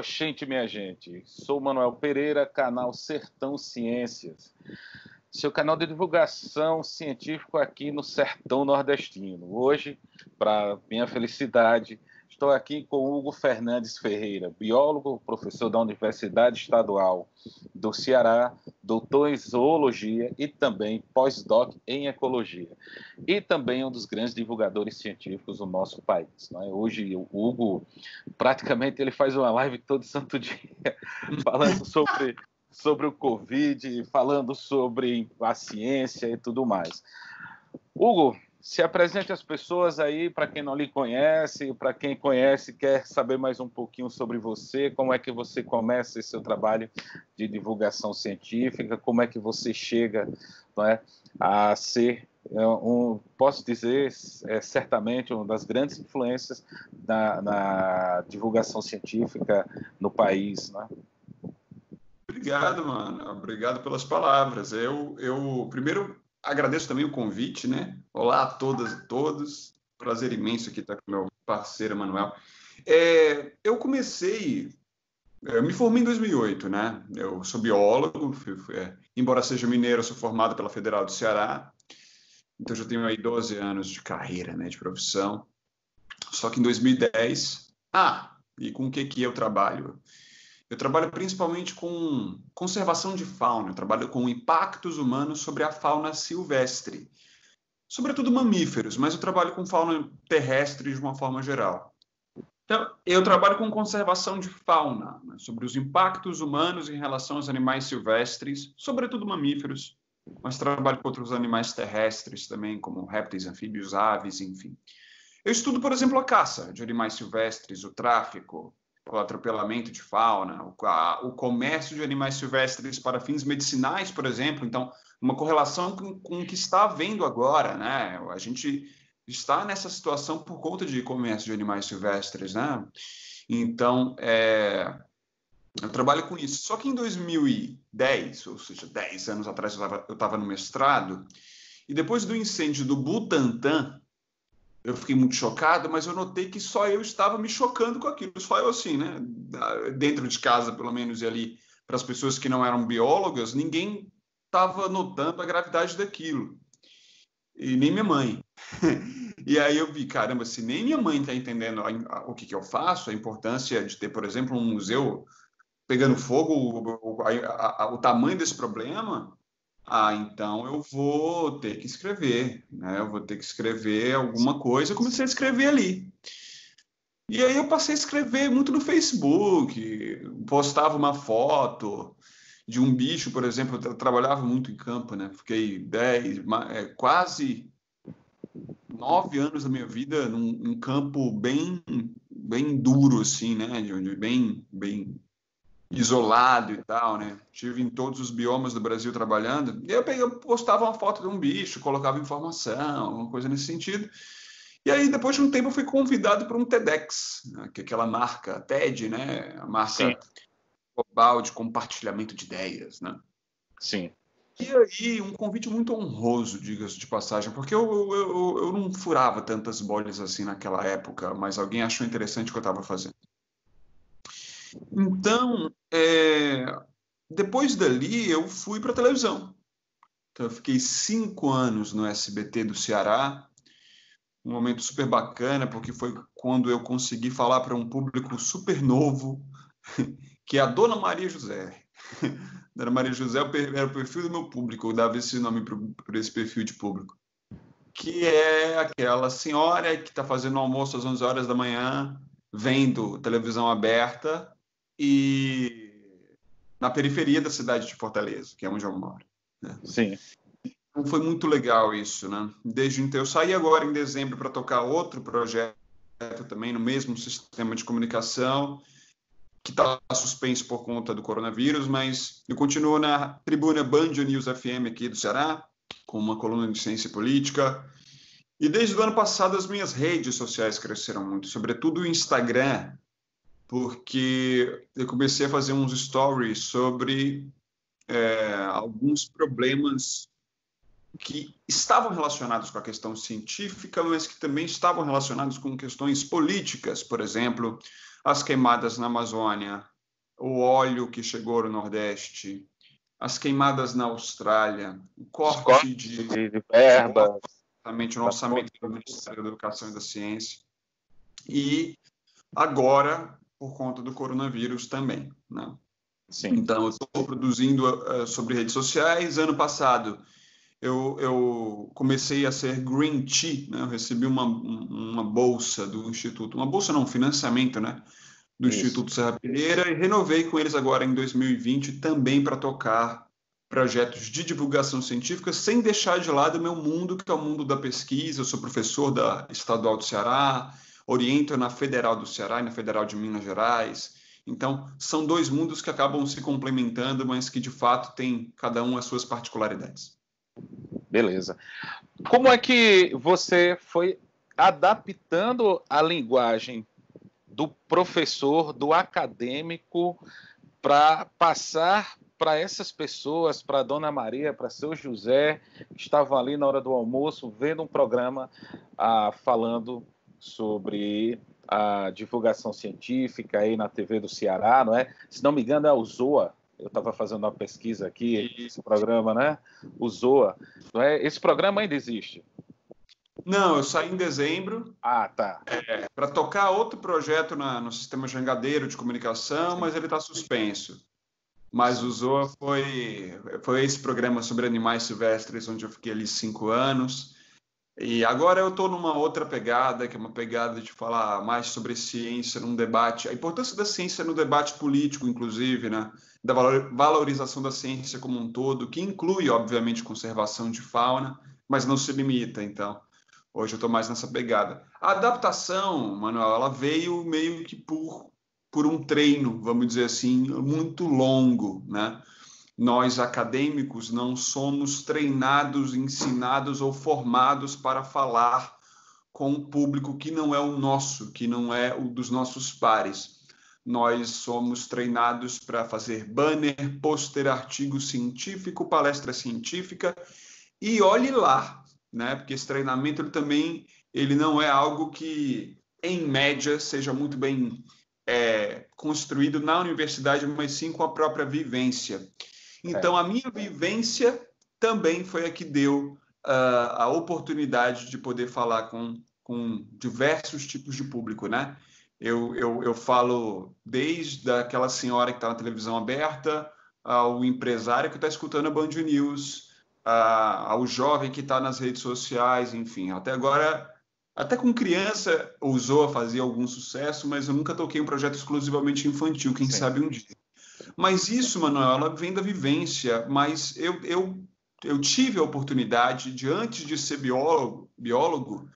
Oxente, minha gente. Sou Manuel Pereira, canal Sertão Ciências. Seu canal de divulgação científica aqui no Sertão Nordestino. Hoje, para minha felicidade, estou aqui com Hugo Fernandes Ferreira, biólogo, professor da Universidade Estadual do Ceará, doutor em zoologia e também pós-doc em ecologia. E também um dos grandes divulgadores científicos do nosso país. Não é? Hoje, o Hugo, praticamente, ele faz uma live todo santo dia, falando sobre o Covid, falando sobre a ciência e tudo mais. Hugo, se apresente às pessoas aí, para quem não lhe conhece, para quem conhece, quer saber mais um pouquinho sobre você, como é que você começa esse seu trabalho de divulgação científica, como é que você chega, não é, a ser, posso dizer, certamente uma das grandes influências na divulgação científica no país, né? Obrigado, mano. Obrigado pelas palavras. Eu primeiro agradeço também o convite, né? Olá a todas e todos. Prazer imenso aqui estar com meu parceiro, Manuel. Eu me formei em 2008, né? Eu sou biólogo, embora seja mineiro, eu sou formado pela Federal do Ceará. Então, já tenho aí 12 anos de carreira, né, de profissão. Só que em 2010... e com o que eu trabalho? Eu trabalho principalmente com conservação de fauna, eu trabalho com impactos humanos sobre a fauna silvestre, sobretudo mamíferos, mas eu trabalho com fauna terrestre de uma forma geral. Então, eu trabalho com conservação de fauna, né, sobre os impactos humanos em relação aos animais silvestres, sobretudo mamíferos, mas trabalho com outros animais terrestres também, como répteis, anfíbios, aves, enfim. Eu estudo, por exemplo, a caça de animais silvestres, o tráfico, o atropelamento de fauna, o comércio de animais silvestres para fins medicinais, por exemplo. Então, uma correlação com o que está havendo agora, né? A gente está nessa situação por conta de comércio de animais silvestres, né? Então, eu trabalho com isso. Só que em 2010, ou seja, 10 anos atrás, eu estava no mestrado, e depois do incêndio do Butantã, eu fiquei muito chocado, mas eu notei que só eu estava me chocando com aquilo. Só eu, assim, né? Dentro de casa, pelo menos, e ali, para as pessoas que não eram biólogas, ninguém estava notando a gravidade daquilo. E nem minha mãe. E aí eu vi, caramba, se nem minha mãe está entendendo o que eu faço, a importância de ter, por exemplo, um museu pegando fogo, o tamanho desse problema... então eu vou ter que escrever, né? Eu vou ter que escrever alguma coisa. Eu comecei a escrever ali. E aí eu passei a escrever muito no Facebook, postava uma foto de um bicho, por exemplo. Eu trabalhava muito em campo, né? Fiquei quase 9 anos da minha vida num campo bem duro, assim, né? Bem isolado e tal, né? Estive em todos os biomas do Brasil trabalhando. E eu postava uma foto de um bicho, colocava informação, alguma coisa nesse sentido. E aí, depois de um tempo, eu fui convidado para um TEDx, né? Que é aquela marca TED, né? A marca global de compartilhamento de ideias, né? Sim. E aí, um convite muito honroso, diga-se de passagem, porque eu não furava tantas bolhas assim naquela época, mas alguém achou interessante o que eu estava fazendo. Então, depois dali, eu fui para a televisão. Então, eu fiquei 5 anos no SBT do Ceará, um momento super bacana, porque foi quando eu consegui falar para um público super novo, que é a Dona Maria José. Dona Maria José era o perfil do meu público, eu dava esse nome para esse perfil de público, que é aquela senhora que está fazendo almoço às 11 horas da manhã, vendo televisão aberta, e na periferia da cidade de Fortaleza, que é onde eu moro, né? Sim. Então foi muito legal isso, né? Desde então, eu saí agora em dezembro para tocar outro projeto também no mesmo sistema de comunicação, que está suspenso por conta do coronavírus, mas eu continuo na tribuna Band News FM aqui do Ceará, com uma coluna de ciência e política. E desde o ano passado as minhas redes sociais cresceram muito, sobretudo o Instagram, porque eu comecei a fazer uns stories sobre alguns problemas que estavam relacionados com a questão científica, mas que também estavam relacionados com questões políticas, por exemplo, as queimadas na Amazônia, o óleo que chegou no Nordeste, as queimadas na Austrália, o corte de verba, exatamente no orçamento do Ministério da Educação e da Ciência, e agora por conta do coronavírus também, né? Sim. Então, eu estou produzindo sobre redes sociais. Ano passado, eu comecei a ser Green Tea, né? Eu recebi uma bolsa do Instituto, uma bolsa não, um financiamento, né? Do Instituto Serrapilheira, e renovei com eles agora em 2020 também para tocar projetos de divulgação científica, sem deixar de lado o meu mundo, que é o mundo da pesquisa. Eu sou professor da Estadual do Ceará, oriento na Federal do Ceará e na Federal de Minas Gerais. Então, são dois mundos que acabam se complementando, mas que, de fato, têm cada um as suas particularidades. Beleza. Como é que você foi adaptando a linguagem do professor, do acadêmico, para passar para essas pessoas, para a Dona Maria, para seu José, que estavam ali na hora do almoço, vendo um programa falando sobre a divulgação científica aí na TV do Ceará, não é? Se não me engano, é o ZOA. Eu estava fazendo uma pesquisa aqui, esse programa, né? O ZOA. Não é? Esse programa ainda existe? Não, eu saí em dezembro. Ah, tá. Para tocar outro projeto no sistema jangadeiro de comunicação, mas ele está suspenso. Mas o ZOA foi esse programa sobre animais silvestres, onde eu fiquei ali 5 anos. E agora eu estou numa outra pegada, que é uma pegada de falar mais sobre ciência num debate, a importância da ciência no debate político, inclusive, né? Da valorização da ciência como um todo, que inclui, obviamente, conservação de fauna, mas não se limita, então. Hoje eu estou mais nessa pegada. A adaptação, Manuel, ela veio meio que por um treino, vamos dizer assim, muito longo, né? Nós, acadêmicos, não somos treinados, ensinados ou formados para falar com um público que não é o nosso, que não é o dos nossos pares. Nós somos treinados para fazer banner, pôster, artigo científico, palestra científica, e olhe lá, né? Porque esse treinamento ele não é algo que, em média, seja muito bem construído na universidade, mas sim com a própria vivência. Então, a minha vivência também foi a que deu a oportunidade de poder falar com diversos tipos de público, né? Eu falo desde aquela senhora que está na televisão aberta, ao empresário que está escutando a Band News, ao jovem que está nas redes sociais, enfim. Até agora, até com criança, o ZOA fazia algum sucesso, mas eu nunca toquei um projeto exclusivamente infantil, quem sabe um dia. Mas isso, Manuel, ela vem da vivência, mas eu tive a oportunidade de, antes de ser biólogo,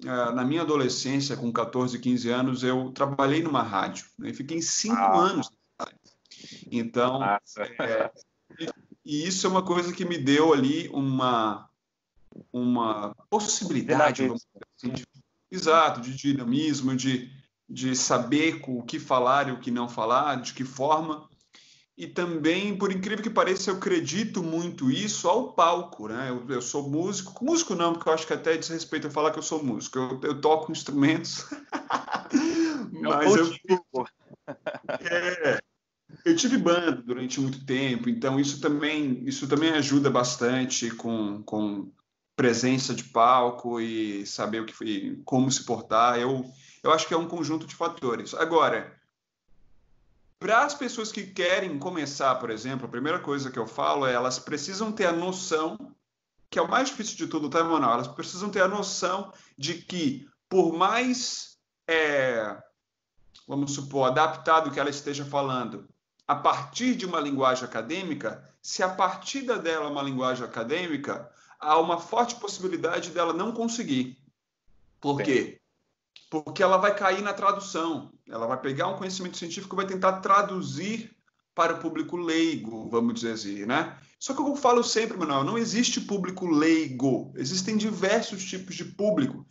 na minha adolescência, com 14, 15 anos, eu trabalhei numa rádio, né? Fiquei 5 anos na rádio. Então, e isso é uma coisa que me deu ali uma possibilidade, vamos dizer assim, exato, de dinamismo, de saber o que falar e o que não falar, de que forma. E também, por incrível que pareça, eu acredito muito isso ao palco, né? Eu sou músico. Músico não, porque eu acho que até é desrespeito eu falar que eu sou músico. Eu toco instrumentos. Mas eu tive banda durante muito tempo, então isso também ajuda bastante com presença de palco e saber como se portar. Eu acho que é um conjunto de fatores. Agora, para as pessoas que querem começar, por exemplo, a primeira coisa que eu falo é elas precisam ter a noção, que é o mais difícil de tudo, tá, Emanuel? Elas precisam ter a noção de que, por mais, vamos supor, adaptado que ela esteja falando, a partir de uma linguagem acadêmica, se a partida dela é uma linguagem acadêmica, há uma forte possibilidade dela não conseguir. Por quê? Porque ela vai cair na tradução. Ela vai pegar um conhecimento científico e vai tentar traduzir para o público leigo, vamos dizer assim, né? Só que eu falo sempre, Manuel, não existe público leigo. Existem diversos tipos de público,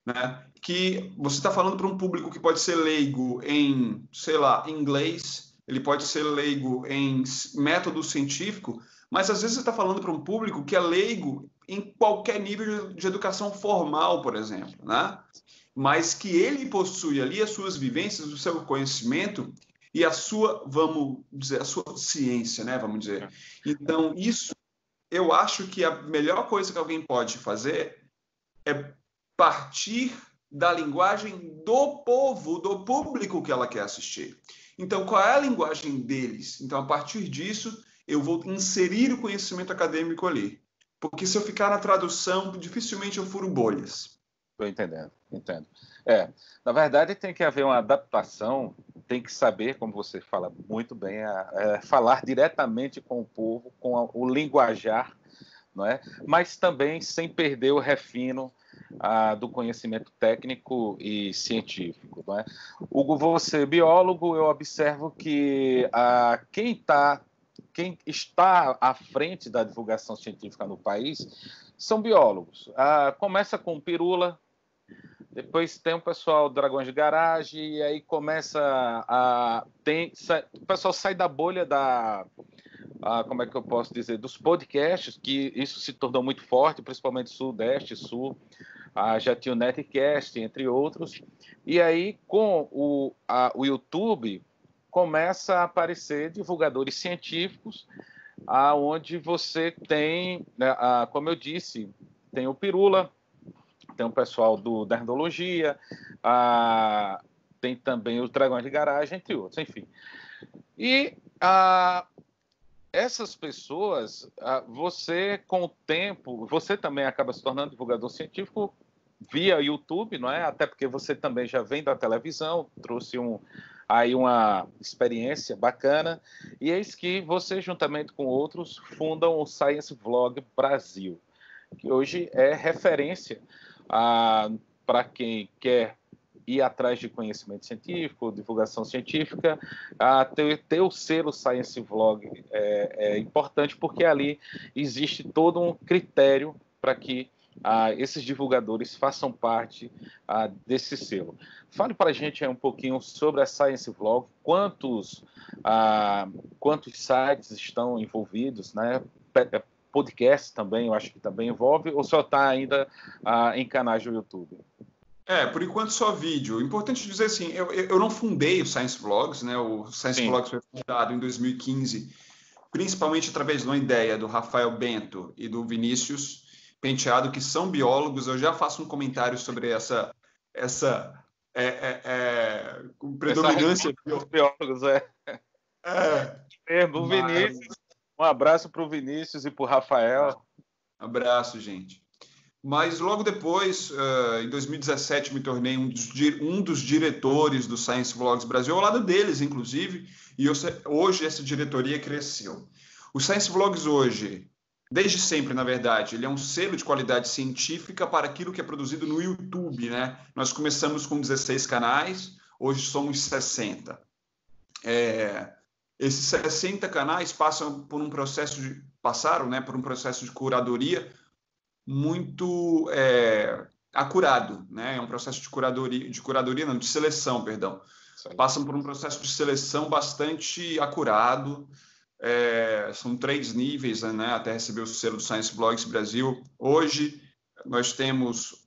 né? Que você está falando para um público que pode ser leigo em, sei lá, inglês, ele pode ser leigo em método científico, mas às vezes você está falando para um público que é leigo em qualquer nível de educação formal, por exemplo, né? Mas que ele possui ali as suas vivências, o seu conhecimento, e a sua, vamos dizer, a sua ciência, né? Vamos dizer. Então, isso, eu acho que a melhor coisa que alguém pode fazer é partir da linguagem do povo, do público que ela quer assistir. Então, qual é a linguagem deles? Então, a partir disso, eu vou inserir o conhecimento acadêmico ali. Porque se eu ficar na tradução, dificilmente eu furo bolhas. Estou entendendo, entendo. Na verdade, tem que haver uma adaptação, tem que saber, como você fala muito bem, falar diretamente com o povo, com o linguajar, não é? Mas também sem perder o refino do conhecimento técnico e científico, não é? Hugo, você biólogo, eu observo que quem está à frente da divulgação científica no país são biólogos. Começa com o Pirula, depois tem o pessoal do Dragões de Garagem, e aí começa o pessoal sai da bolha como é que eu posso dizer, dos podcasts, que isso se tornou muito forte, principalmente Sudeste, Sul, já tinha o Netcast, entre outros, e aí com o YouTube começa a aparecer divulgadores científicos, onde você tem, né, como eu disse, tem o Pirula, tem o pessoal do Nerdologia, tem também os Dragões de Garagem, entre outros, enfim. E essas pessoas, você com o tempo, você também acaba se tornando divulgador científico via YouTube, não é? Até porque você também já vem da televisão, trouxe aí uma experiência bacana, e eis que você, juntamente com outros, fundam o Science Vlog Brasil, que hoje é referência para quem quer ir atrás de conhecimento científico, divulgação científica. Ter o selo Science Vlog é importante, porque ali existe todo um critério para que esses divulgadores façam parte desse selo. Fale para a gente um pouquinho sobre a Science Vlog, quantos sites estão envolvidos, né? Podcast também, eu acho que também envolve, ou só está ainda em canais do YouTube? Por enquanto só vídeo. Importante dizer assim, eu não fundei o Science Vlogs, né? O Science Vlogs foi fundado em 2015, principalmente através de uma ideia do Rafael Bento e do Vinícius Penteado, que são biólogos. Eu já faço um comentário sobre essa predominância dos biólogos, o Vinícius, um abraço para o Vinícius e para o Rafael. Abraço, gente. Mas logo depois, em 2017, me tornei um dos diretores do Science Vlogs Brasil, ao lado deles, inclusive, e hoje essa diretoria cresceu. O Science Vlogs hoje, desde sempre, na verdade, ele é um selo de qualidade científica para aquilo que é produzido no YouTube, né? Nós começamos com 16 canais, hoje somos 60. Esses 60 canais passaram por um processo de curadoria muito acurado, né? É um processo de seleção, perdão. Passam por um processo de seleção bastante acurado. São 3 níveis, né, até receber o selo do Science Vlogs Brasil. Hoje, nós temos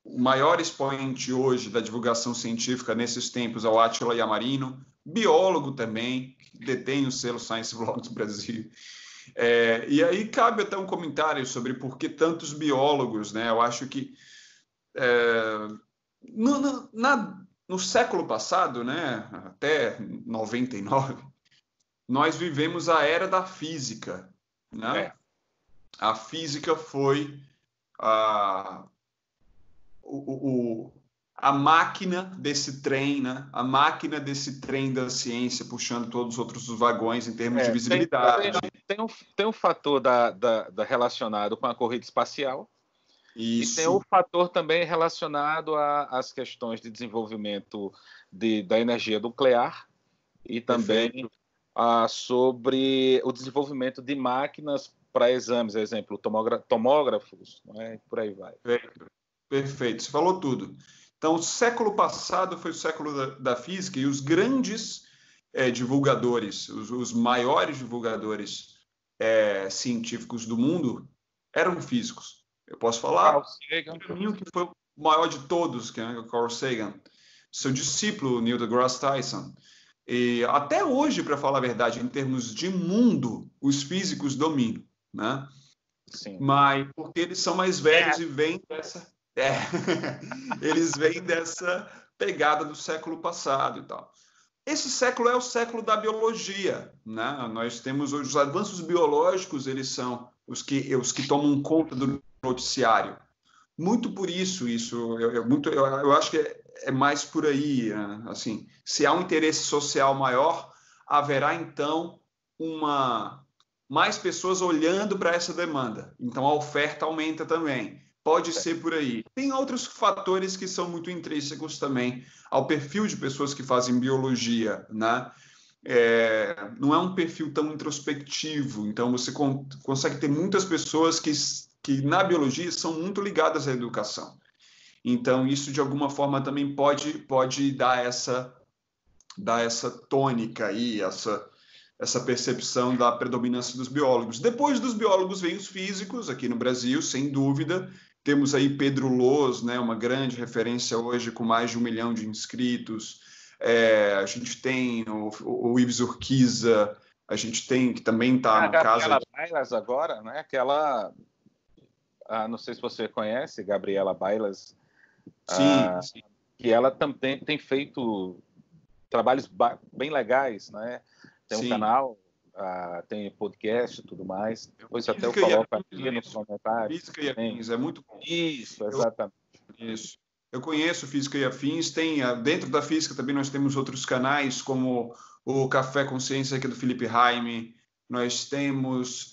o maior expoente hoje da divulgação científica nesses tempos é o Átila Yamarino, biólogo também, que detém o selo Science Vlogs Brasil. E aí cabe até um comentário sobre por que tantos biólogos, né? Eu acho que no século passado, né, até 99, nós vivemos a era da física, né? A física foi a máquina desse trem, né? A máquina desse trem da ciência puxando todos os outros vagões em termos de visibilidade. Tem um fator relacionado com a corrida espacial. Isso. E tem o fator também relacionado às questões de desenvolvimento da energia nuclear e também sobre o desenvolvimento de máquinas para exames, exemplo, tomógrafos, né? Por aí vai. Perfeito, você falou tudo. Então, o século passado foi o século da física e os grandes divulgadores, os maiores divulgadores científicos do mundo eram físicos. Eu posso falar para mim que foi o maior de todos, que é o Carl Sagan, seu discípulo Neil deGrasse Tyson. E até hoje, para falar a verdade, em termos de mundo, os físicos dominam, né? Sim. Mas porque eles são mais velhos e vêm dessa... eles vêm dessa pegada do século passado e tal. Esse século é o século da biologia, né? Nós temos os avanços biológicos, eles são os que tomam conta do noticiário. Muito por isso eu acho que é mais por aí, né? Assim, se há um interesse social maior, haverá então mais pessoas olhando para essa demanda. Então a oferta aumenta também. Pode ser por aí. Tem outros fatores que são muito intrínsecos também ao perfil de pessoas que fazem biologia, né? Não é um perfil tão introspectivo, então você consegue ter muitas pessoas que na biologia são muito ligadas à educação. Então, isso de alguma forma também pode dar essa tônica aí, essa percepção da predominância dos biólogos. Depois dos biólogos vêm os físicos, aqui no Brasil, sem dúvida. Temos aí Pedro Loos, né, uma grande referência hoje, com mais de 1 milhão de inscritos. A gente tem o Ives Urquiza, a gente tem, que também está A na casa... Gabriela Bailas agora, né? Não sei se você conhece, Gabriela Bailas, Sim, sim. que ela também tem feito trabalhos bem legais, né? Tem um Sim. canal, tem podcast e tudo mais. Depois até eu Física e coloco afins, aqui nos comentários. Física e afins, é muito bom. Isso, exatamente. Isso. Eu conheço Física e Afins, dentro da física também nós temos outros canais, como o Café Consciência, aqui do Felipe Raime, nós temos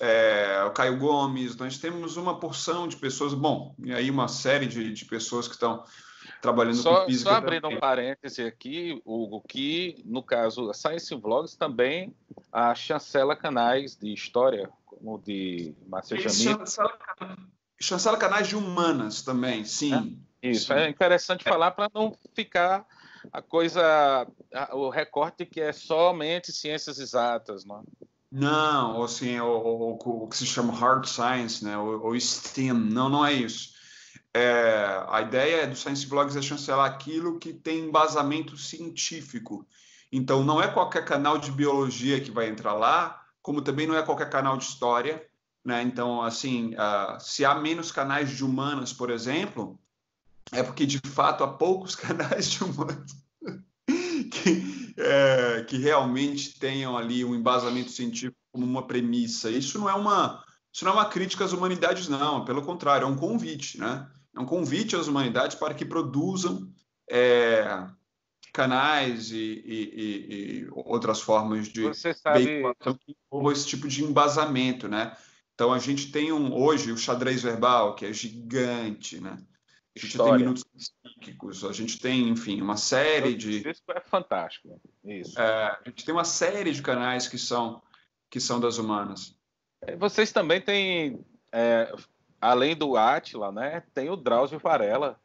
o Caio Gomes, nós temos uma porção de pessoas, bom, e aí uma série de pessoas que estão trabalhando com Só física abrindo também. um parêntese aqui, Hugo, que no caso a Science Vlogs também chancela canais de história, como de Márcia Jamil. Chancela canais de humanas também, sim. Isso, Sim. é interessante falar para não ficar o recorte que é somente ciências exatas, não? Não, assim, o que se chama hard science, né? O STEM, não é isso. A ideia do Science Vlogs é chancelar aquilo que tem embasamento científico. Então, não é qualquer canal de biologia que vai entrar lá, como também não é qualquer canal de história, né? Então, assim, se há menos canais de humanas, por exemplo, é porque, de fato, há poucos canais de humanas que realmente tenham ali um embasamento científico como uma premissa. Isso não é uma crítica às humanidades, não. Pelo contrário, é um convite, né? É um convite às humanidades para que produzam canais e outras formas de Você sabe, veiculação que envolvam esse tipo de embasamento, né? Então, a gente tem hoje o xadrez verbal, que é gigante, né? A gente tem história. minutos psíquicos, a gente tem, enfim, uma série de... Isso é fantástico. Isso. a gente tem uma série de canais que são das humanas. Vocês também têm, além do Átila, né, tem o Drauzio Varela.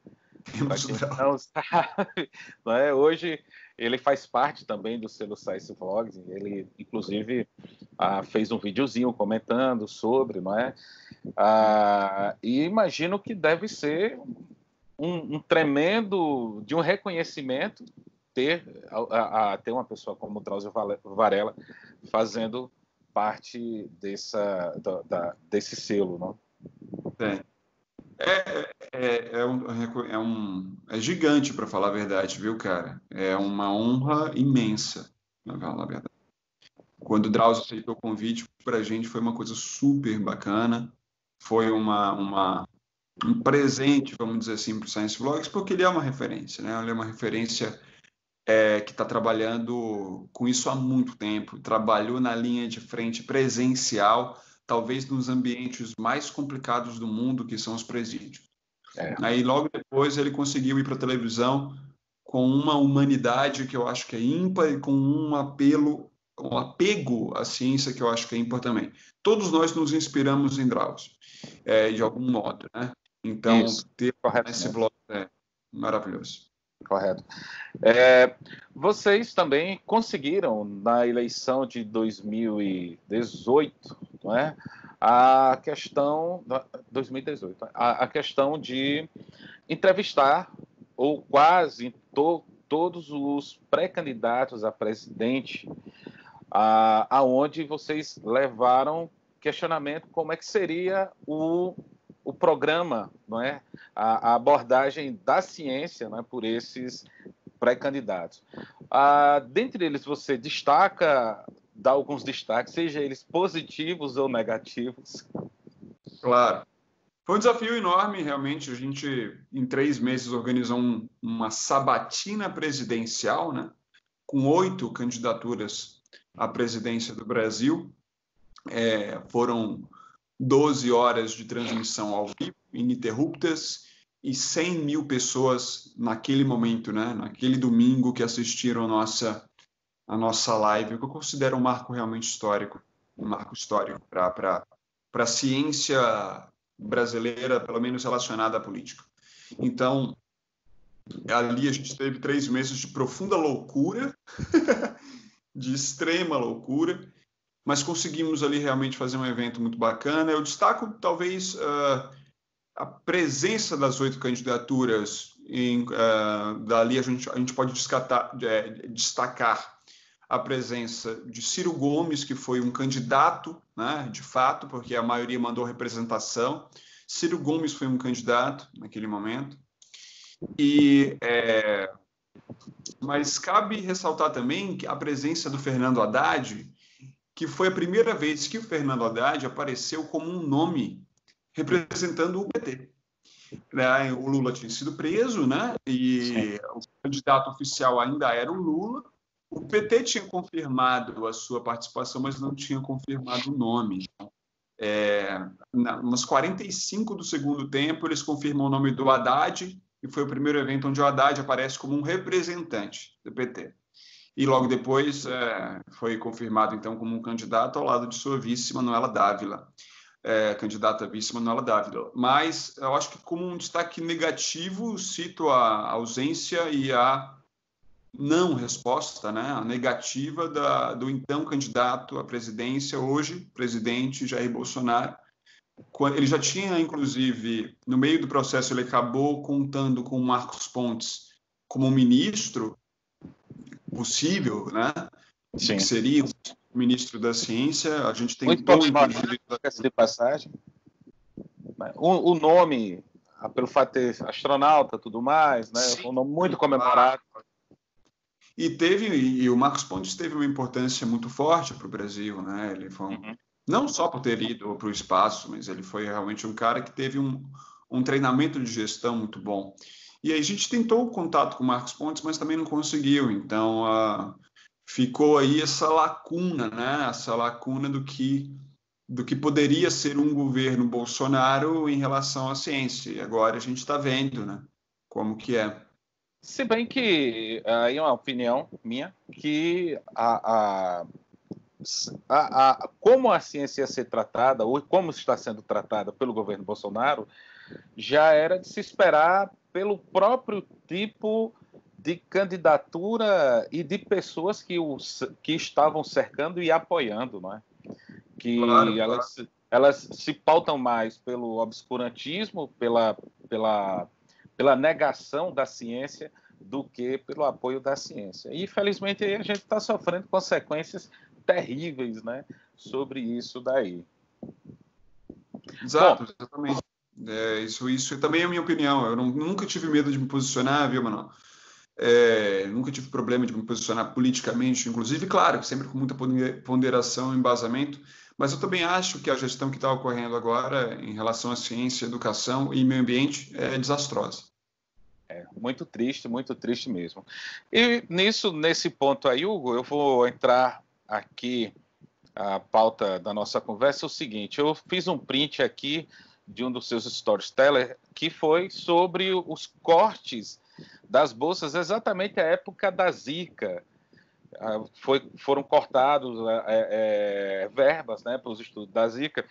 Para quem não sabe, né, hoje ele faz parte também do selo Science Vlogs. Ele, inclusive, fez um videozinho comentando sobre, não é? E imagino que deve ser um tremendo de um reconhecimento ter uma pessoa como o Drauzio Varela fazendo parte desse selo, não? É gigante, para falar a verdade, viu, cara? É uma honra imensa, para falar a verdade. Quando o Drauzio aceitou o convite, para a gente foi uma coisa super bacana. Foi um presente, vamos dizer assim, para o Science Vlogs, porque ele é uma referência, né? Ele é uma referência que está trabalhando com isso há muito tempo. Trabalhou na linha de frente presencial, talvez nos ambientes mais complicados do mundo, que são os presídios. Aí, logo depois, ele conseguiu ir para a televisão com uma humanidade que eu acho que é ímpar e com um apego à ciência que eu acho que é ímpar também. Todos nós nos inspiramos em Drauzio, de algum modo, né? Então, ter esse blog é maravilhoso. Correto. Vocês também conseguiram, na eleição de 2018, não é? A questão... 2018, a questão de entrevistar, ou quase todos os pré-candidatos a presidente, aonde vocês levaram questionamento como é que seria o programa, não é? A abordagem da ciência, não é? Por esses pré-candidatos. Dentre eles, você dá alguns destaques, seja eles positivos ou negativos? Claro. Foi um desafio enorme, realmente. A gente, em 3 meses, organizou uma sabatina presidencial, né? Com 8 candidaturas à presidência do Brasil. Foram 12 horas de transmissão ao vivo, ininterruptas, e 100 mil pessoas naquele momento, né? Naquele domingo, que assistiram a nossa live, que eu considero um marco realmente histórico, para a ciência brasileira, pelo menos relacionada à política. Então, ali a gente teve 3 meses de profunda loucura, de extrema loucura, mas conseguimos ali realmente fazer um evento muito bacana. Eu destaco, talvez, a presença das 8 candidaturas. Dali a gente pode destacar a presença de Ciro Gomes, que foi um candidato, né, de fato, porque a maioria mandou representação. Ciro Gomes foi um candidato naquele momento. Mas cabe ressaltar também a presença do Fernando Haddad, que foi a primeira vez que o Fernando Haddad apareceu como um nome representando o PT. O Lula tinha sido preso, né? E o candidato oficial ainda era o Lula. O PT tinha confirmado a sua participação, mas não tinha confirmado o nome. Nos 45 do segundo tempo, eles confirmam o nome do Haddad, e foi o primeiro evento onde o Haddad aparece como um representante do PT. E logo depois foi confirmado, então, como um candidato ao lado de sua vice, Manuela Dávila. Candidata vice Manuela Dávila. Mas eu acho que, como um destaque negativo, cito a ausência e a não resposta, né, a negativa do então candidato à presidência, hoje presidente Jair Bolsonaro. Ele já tinha, inclusive, no meio do processo, ele acabou contando com o Marcos Pontes como ministro possível, né? Sim. Que seria o ministro da Ciência. A gente muito tentou, inclusive, de passagem. O nome, pelo fato de ter astronauta, tudo mais, né? Sim, um nome muito comemorado. E o Marcos Pontes teve uma importância muito forte para o Brasil, né? Ele foi não só por ter ido para o espaço, mas ele foi realmente um cara que teve um treinamento de gestão muito bom. E aí a gente tentou o contato com o Marcos Pontes, mas também não conseguiu. Então, ficou aí essa lacuna, né? Essa lacuna do que poderia ser um governo Bolsonaro em relação à ciência. E agora a gente está vendo, né? Como que é. Se bem que, aí é uma opinião minha, que como a ciência ia ser tratada, ou como está sendo tratada pelo governo Bolsonaro, já era de se esperar pelo próprio tipo de candidatura e de pessoas que estavam cercando e apoiando, não é? Que claro. Elas se pautam mais pelo obscurantismo, pela negação da ciência, do que pelo apoio da ciência. E, infelizmente, a gente está sofrendo consequências terríveis, né, sobre isso daí. Exato, exatamente. Isso também é a minha opinião. Eu nunca tive medo de me posicionar, viu, Manuel? Nunca tive problema de me posicionar politicamente, inclusive, claro, sempre com muita ponderação e embasamento, mas eu também acho que a gestão que está ocorrendo agora em relação à ciência, educação e meio ambiente é desastrosa. Muito triste mesmo. E nesse ponto aí, Hugo, eu vou entrar aqui, a pauta da nossa conversa é o seguinte: eu fiz um print aqui de um dos seus storytellers que foi sobre os cortes das bolsas exatamente à época da Zika. Foram cortados verbas, né, para os estudos da Zika.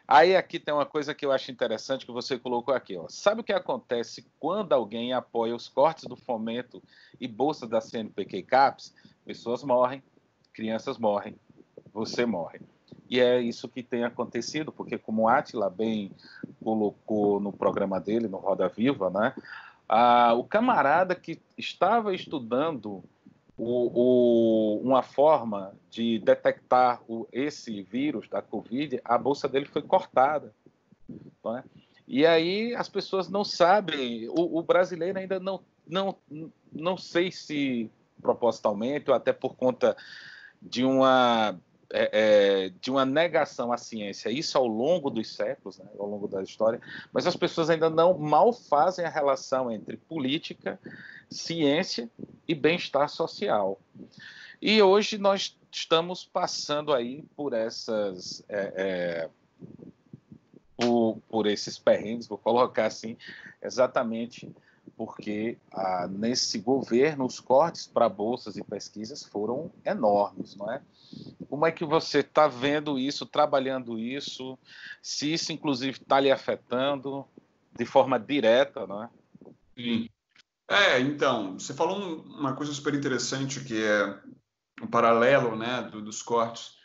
Aí aqui tem uma coisa que eu acho interessante que você colocou aqui. Ó. Sabe o que acontece quando alguém apoia os cortes do fomento e bolsa da CNPq e CAPES? Pessoas morrem, crianças morrem, você morre. E é isso que tem acontecido, porque como o Átila bem colocou no programa dele, no Roda Viva, né, O camarada que estava estudando uma forma de detectar esse vírus da Covid, a bolsa dele foi cortada. Não é? E aí as pessoas não sabem, o brasileiro ainda não sei se propositalmente ou até por conta de uma negação à ciência, isso ao longo dos séculos, né, ao longo da história, mas as pessoas ainda mal fazem a relação entre política, ciência e bem-estar social. E hoje nós estamos passando aí por por esses perrengues, vou colocar assim, exatamente porque nesse governo os cortes para bolsas e pesquisas foram enormes, não é? Como é que você está vendo isso, trabalhando isso, se isso inclusive está lhe afetando de forma direta, não é? Sim. Então, você falou uma coisa super interessante, que é um paralelo, né, dos cortes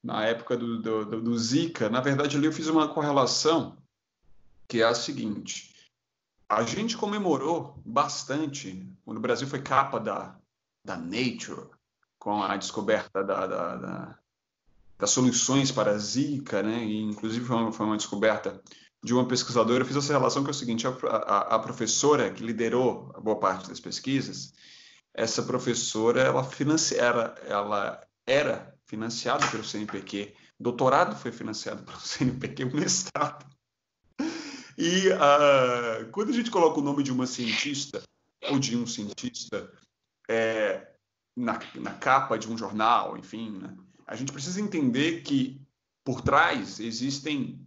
na época do Zika. Na verdade, ali eu fiz uma correlação, que é a seguinte: a gente comemorou bastante quando o Brasil foi capa da Nature, com a descoberta das soluções para a Zika, né? E, inclusive, foi uma descoberta de uma pesquisadora. Eu fiz essa relação que é o seguinte: a professora que liderou a boa parte das pesquisas, essa professora, ela era financiada pelo CNPq, o doutorado foi financiado pelo CNPq, o mestrado. E quando a gente coloca o nome de uma cientista ou de um cientista na capa de um jornal, enfim, né, a gente precisa entender que por trás existem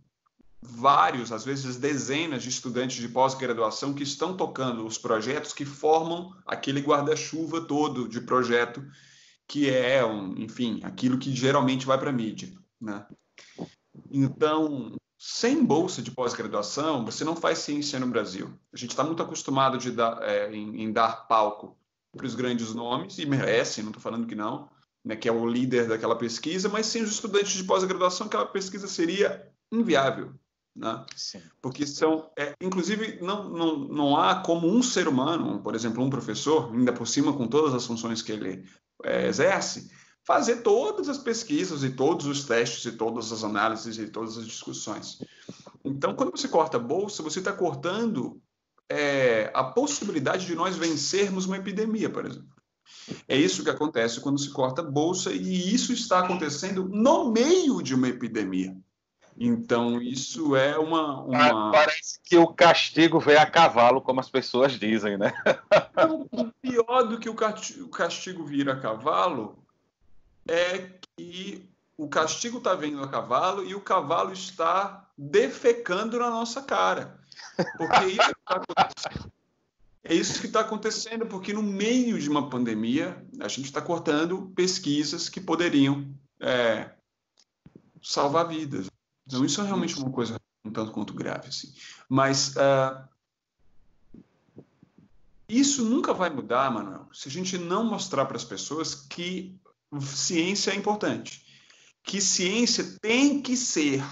vários, às vezes dezenas de estudantes de pós-graduação que estão tocando os projetos que formam aquele guarda-chuva todo de projeto que é, enfim, aquilo que geralmente vai para a mídia, né? Então, sem bolsa de pós-graduação, você não faz ciência no Brasil. A gente está muito acostumado em dar palco para os grandes nomes, e merece, não estou falando que não, né, que é o líder daquela pesquisa, mas sem os estudantes de pós-graduação, aquela pesquisa seria inviável. Né? Porque inclusive, não há como um ser humano, por exemplo, um professor, ainda por cima com todas as funções que ele exerce, fazer todas as pesquisas e todos os testes e todas as análises e todas as discussões. Então, quando você corta a bolsa, você está cortando a possibilidade de nós vencermos uma epidemia, por exemplo. É isso que acontece quando se corta a bolsa, e isso está acontecendo no meio de uma epidemia. Então, isso é Parece que o castigo veio a cavalo, como as pessoas dizem, né? Não, pior do que o castigo vir a cavalo é que o castigo está vindo a cavalo e o cavalo está defecando na nossa cara. Porque é isso que está acontecendo, porque no meio de uma pandemia, a gente está cortando pesquisas que poderiam salvar vidas. Então, isso é realmente uma coisa um tanto quanto grave. Assim. Mas isso nunca vai mudar, Manuel, se a gente não mostrar para as pessoas que ciência é importante. Que ciência tem que ser,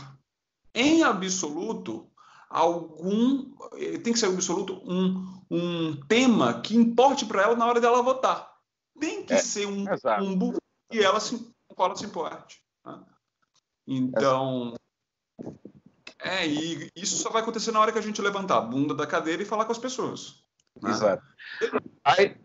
em absoluto, tem que ser absoluto um tema que importe para ela na hora dela votar. Tem que ser um buffet que com qual ela se importe. Né? Então, e isso só vai acontecer na hora que a gente levantar a bunda da cadeira e falar com as pessoas. Né? Exato. Aí,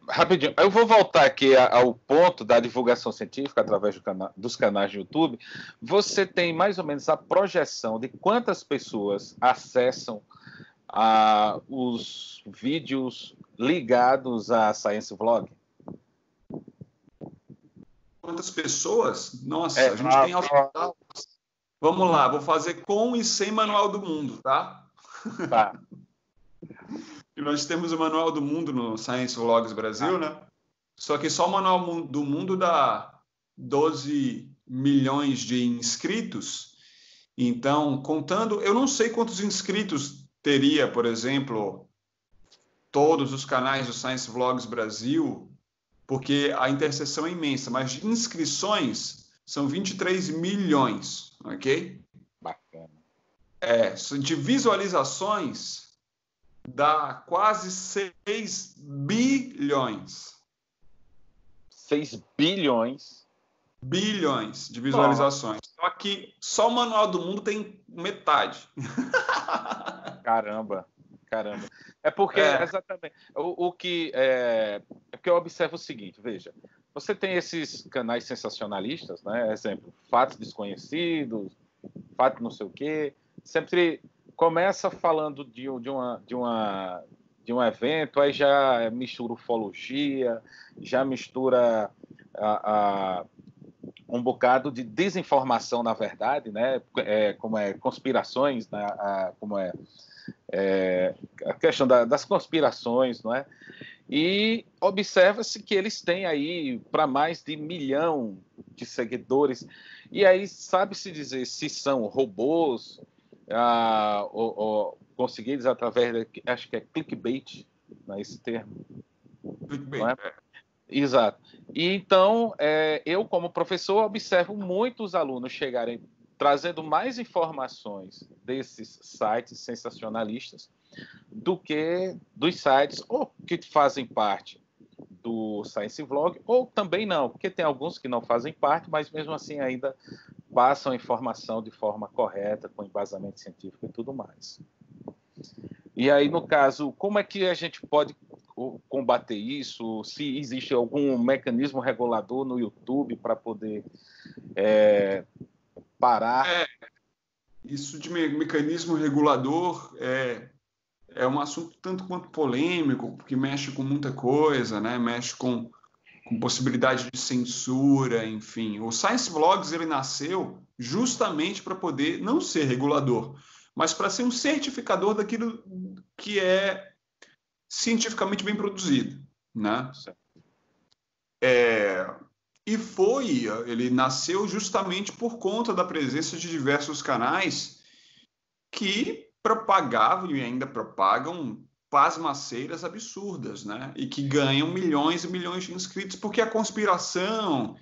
rapidinho, eu vou voltar aqui ao ponto da divulgação científica através dos canais de YouTube. Você tem mais ou menos a projeção de quantas pessoas acessam os vídeos ligados à Science Vlog? Quantas pessoas? Nossa, a gente tem algo. Vamos lá, vou fazer com e sem Manual do Mundo, tá? Tá. E nós temos o Manual do Mundo no Science Vlogs Brasil, né? Só que só o Manual do Mundo dá 12 milhões de inscritos. Então, contando, eu não sei quantos inscritos teria, por exemplo, todos os canais do Science Vlogs Brasil, porque a interseção é imensa, mas de inscrições são 23 milhões, ok? Bacana. De visualizações dá quase 6 bilhões. 6 bilhões? Bilhões de Nossa, visualizações. Só que só o Manual do Mundo tem metade. caramba, caramba. É porque, É, exatamente, o que é porque eu observo o seguinte, veja, você tem esses canais sensacionalistas, né? Exemplo, fatos desconhecidos, fato não sei o quê, sempre começa falando de um evento, aí já mistura ufologia, já mistura a, a, um bocado de desinformação, na verdade, né? Como é conspirações, né? Como é a questão das conspirações, não é? E observa-se que eles têm aí para mais de 1 milhão de seguidores. E aí sabe-se dizer se são robôs ou conseguidos através, acho que é clickbait, não é esse termo, não clickbait. é? Exato. E então, eu como professor observo muitos alunos chegarem trazendo mais informações desses sites sensacionalistas do que dos sites ou que fazem parte do Science Vlog, ou também não, porque tem alguns que não fazem parte, mas mesmo assim ainda passam a informação de forma correta, com embasamento científico e tudo mais. E aí, no caso, como é que a gente pode combater isso? Se existe algum mecanismo regulador no YouTube para poder parar? É, isso de mecanismo regulador é um assunto tanto quanto polêmico, porque mexe com muita coisa, né? Mexe com possibilidade de censura, enfim. O Science Vlogs ele nasceu justamente para poder não ser regulador, mas para ser um certificador daquilo que é cientificamente bem produzido, né? Ele nasceu justamente por conta da presença de diversos canais que propagavam e ainda propagam pasmaceiras absurdas, né? E que ganham milhões e milhões de inscritos, porque a conspiração,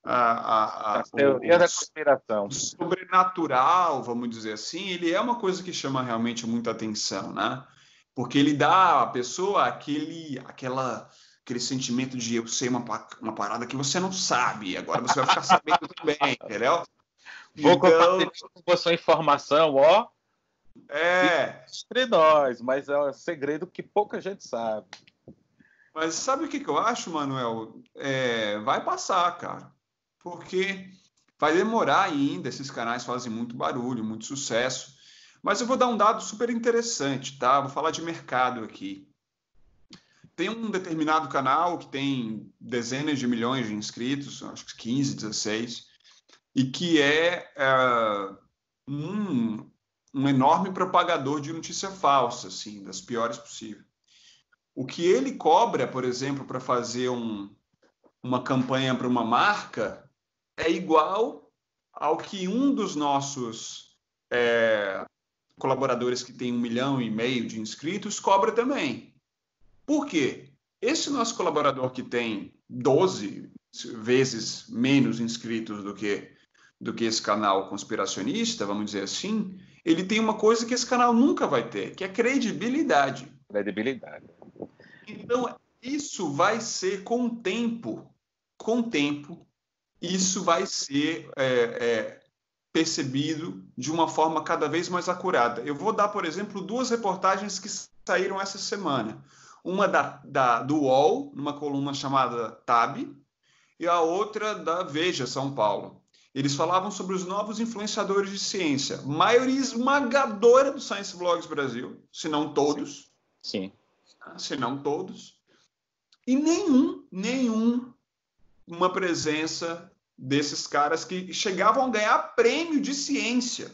As teorias o da conspiração. sobrenatural, vamos dizer assim, ele é uma coisa que chama realmente muita atenção, né? Porque ele dá à pessoa aquele sentimento de eu sei uma parada que você não sabe, agora você vai ficar sabendo também, entendeu? Vou Então, compartilhar com você a informação, ó, é. entre nós, mas é um segredo que pouca gente sabe. Mas sabe o que eu acho, Manuel? Vai passar, cara. Porque vai demorar ainda, esses canais fazem muito barulho, muito sucesso. Mas eu vou dar um dado super interessante, tá? Vou falar de mercado aqui. Tem um determinado canal que tem dezenas de milhões de inscritos, acho que 15, 16, e que um, um enorme propagador de notícia falsa, assim, das piores possíveis. O que ele cobra, por exemplo, para fazer uma campanha para uma marca é igual ao que um dos nossos colaboradores que tem 1,5 milhão de inscritos cobra também. Por quê? Esse nosso colaborador que tem 12 vezes menos inscritos do que esse canal conspiracionista, vamos dizer assim, ele tem uma coisa que esse canal nunca vai ter, que é credibilidade. Credibilidade. Então, isso vai ser com o tempo, isso vai ser percebido de uma forma cada vez mais acurada. Eu vou dar, por exemplo, 2 reportagens que saíram essa semana. Uma do UOL, numa coluna chamada Tab, e a outra da Veja, São Paulo. Eles falavam sobre os novos influenciadores de ciência. Maioria esmagadora do Science Vlogs Brasil, se não todos. Sim. Se não todos. E uma presença desses caras que chegavam a ganhar prêmio de ciência.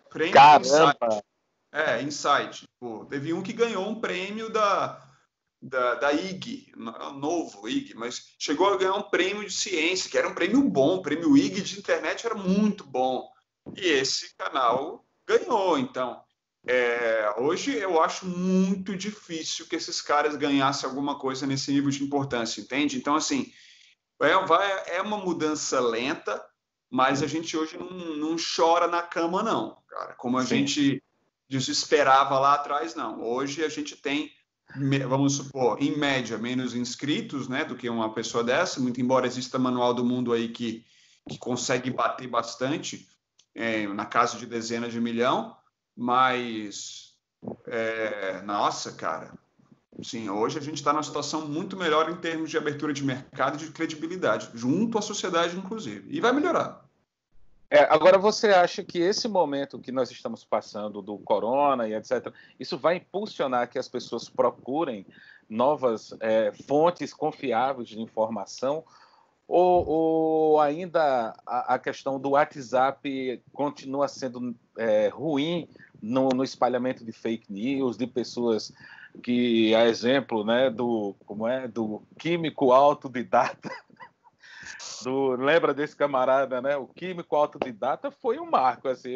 Prêmio de Caramba! insight. Insight. Pô, teve um que ganhou um prêmio da IG, novo IG, mas chegou a ganhar um prêmio de ciência, que era um prêmio bom, o prêmio IG de internet era muito bom. E esse canal ganhou, então. Hoje eu acho muito difícil que esses caras ganhassem alguma coisa nesse nível de importância, entende? Então, assim, é uma mudança lenta, mas a gente hoje não chora na cama, não, cara. Como a Sim. gente desesperava lá atrás, não. Hoje a gente tem, vamos supor, em média, menos inscritos, né, do que uma pessoa dessa, muito embora exista manual do mundo aí que consegue bater bastante, na casa de dezenas de milhão, mas, nossa, cara, sim, hoje a gente está numa situação muito melhor em termos de abertura de mercado e de credibilidade, junto à sociedade, inclusive, e vai melhorar. Agora, você acha que esse momento que nós estamos passando do corona e etc., isso vai impulsionar que as pessoas procurem novas fontes confiáveis de informação? Ou ainda a questão do WhatsApp continua sendo ruim no espalhamento de fake news, de pessoas que, a exemplo, né, do químico autodidata, lembra desse camarada, né? O químico autodidata foi um marco, assim.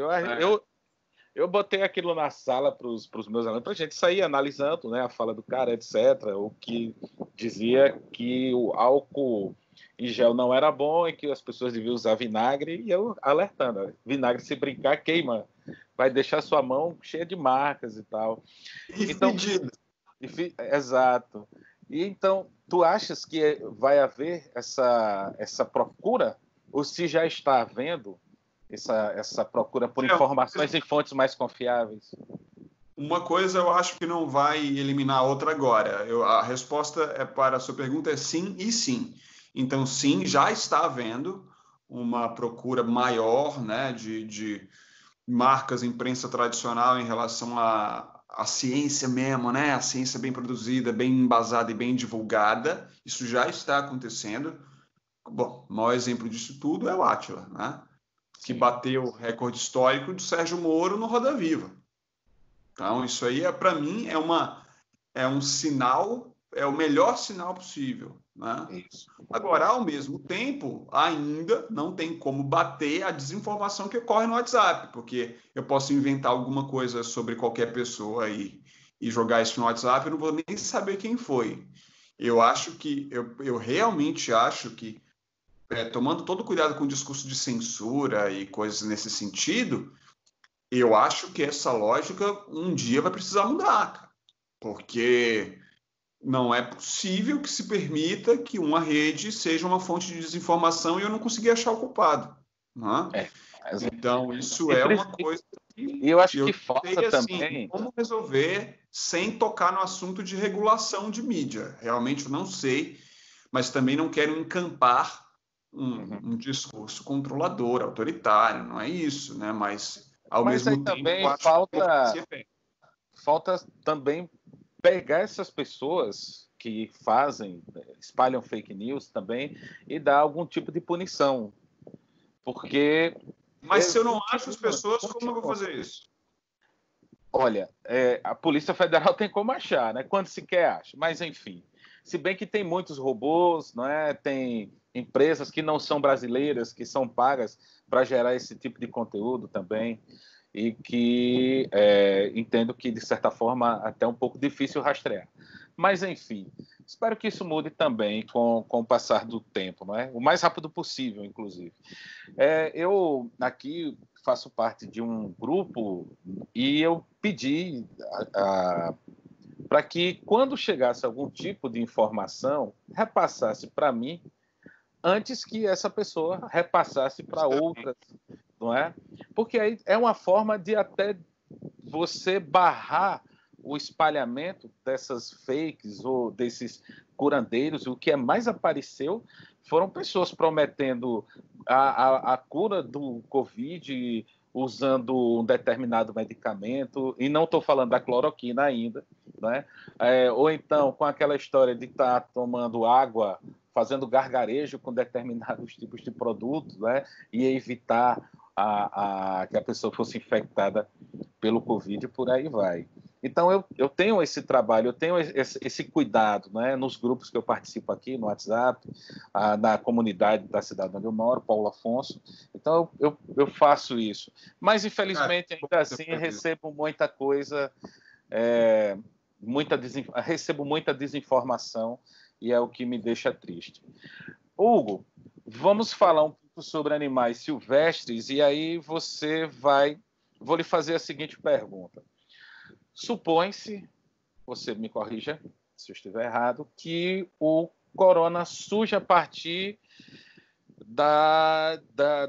Eu botei aquilo na sala para os meus alunos, para a gente sair analisando, né, a fala do cara, etc. O que dizia que o álcool em gel não era bom e que as pessoas deviam usar vinagre, e eu alertando, vinagre, se brincar, queima, vai deixar sua mão cheia de marcas e tal. E então, fedido. Exato. E então, tu achas que vai haver essa procura? Ou se já está havendo essa procura por informações em fontes mais confiáveis? Uma coisa eu acho que não vai eliminar a outra agora. A resposta para a sua pergunta é sim e sim. Então, sim, já está havendo uma procura maior, né, de marcas imprensa tradicional em relação à ciência mesmo, né? A ciência bem produzida, bem embasada e bem divulgada. Isso já está acontecendo. Bom, o maior exemplo disso tudo é o Átila, né? Que bateu o recorde histórico do Sérgio Moro no Roda Viva. Então, isso aí, para mim, é um sinal, é o melhor sinal possível, né? Agora, ao mesmo tempo, ainda não tem como bater a desinformação que ocorre no WhatsApp, porque eu posso inventar alguma coisa sobre qualquer pessoa e jogar isso no WhatsApp, eu não vou nem saber quem foi. Eu realmente acho que, tomando todo cuidado com o discurso de censura e coisas nesse sentido, eu acho que essa lógica um dia vai precisar mudar, cara, porque não é possível que se permita que uma rede seja uma fonte de desinformação e eu não conseguir achar o culpado. Né? Então, isso é uma coisa que eu acho que falta assim, também... Como resolver sem tocar no assunto de regulação de mídia? Realmente eu não sei, mas também não quero encampar um discurso controlador, autoritário, não é isso, né? Mas, ao mesmo tempo, também falta também pegar essas pessoas que espalham fake news também e dar algum tipo de punição. Porque... Mas se eu não acho as pessoas, como eu vou fazer isso? Olha, a Polícia Federal tem como achar, né? Quando se quer, acha. Mas, enfim, se bem que tem muitos robôs, não é? Tem empresas que não são brasileiras, que são pagas para gerar esse tipo de conteúdo também, e que entendo que, de certa forma, até um pouco difícil rastrear. Mas, enfim, espero que isso mude também com o passar do tempo, não é? O mais rápido possível, inclusive. Eu aqui faço parte de um grupo e eu pedi para que, quando chegasse algum tipo de informação, repassasse para mim antes que essa pessoa repassasse para outras, não é? Porque aí é uma forma de até você barrar o espalhamento dessas fakes ou desses curandeiros. O que mais apareceu foram pessoas prometendo a cura do Covid usando um determinado medicamento, e não estou falando da cloroquina ainda, né? Ou então com aquela história de estar tomando água, fazendo gargarejo com determinados tipos de produtos, né? E evitar que a pessoa fosse infectada pelo Covid, e por aí vai. Então, eu tenho esse trabalho, eu tenho esse cuidado, né, nos grupos que eu participo aqui, no WhatsApp, na comunidade da cidade onde eu moro, Paulo Afonso. Então, eu faço isso. Mas, infelizmente, ainda assim, recebo muita coisa, recebo muita desinformação, e é o que me deixa triste. Hugo, vamos falar um pouco sobre animais silvestres, e aí vou lhe fazer a seguinte pergunta. supõe-se, você me corrija se eu estiver errado, que o corona surge a partir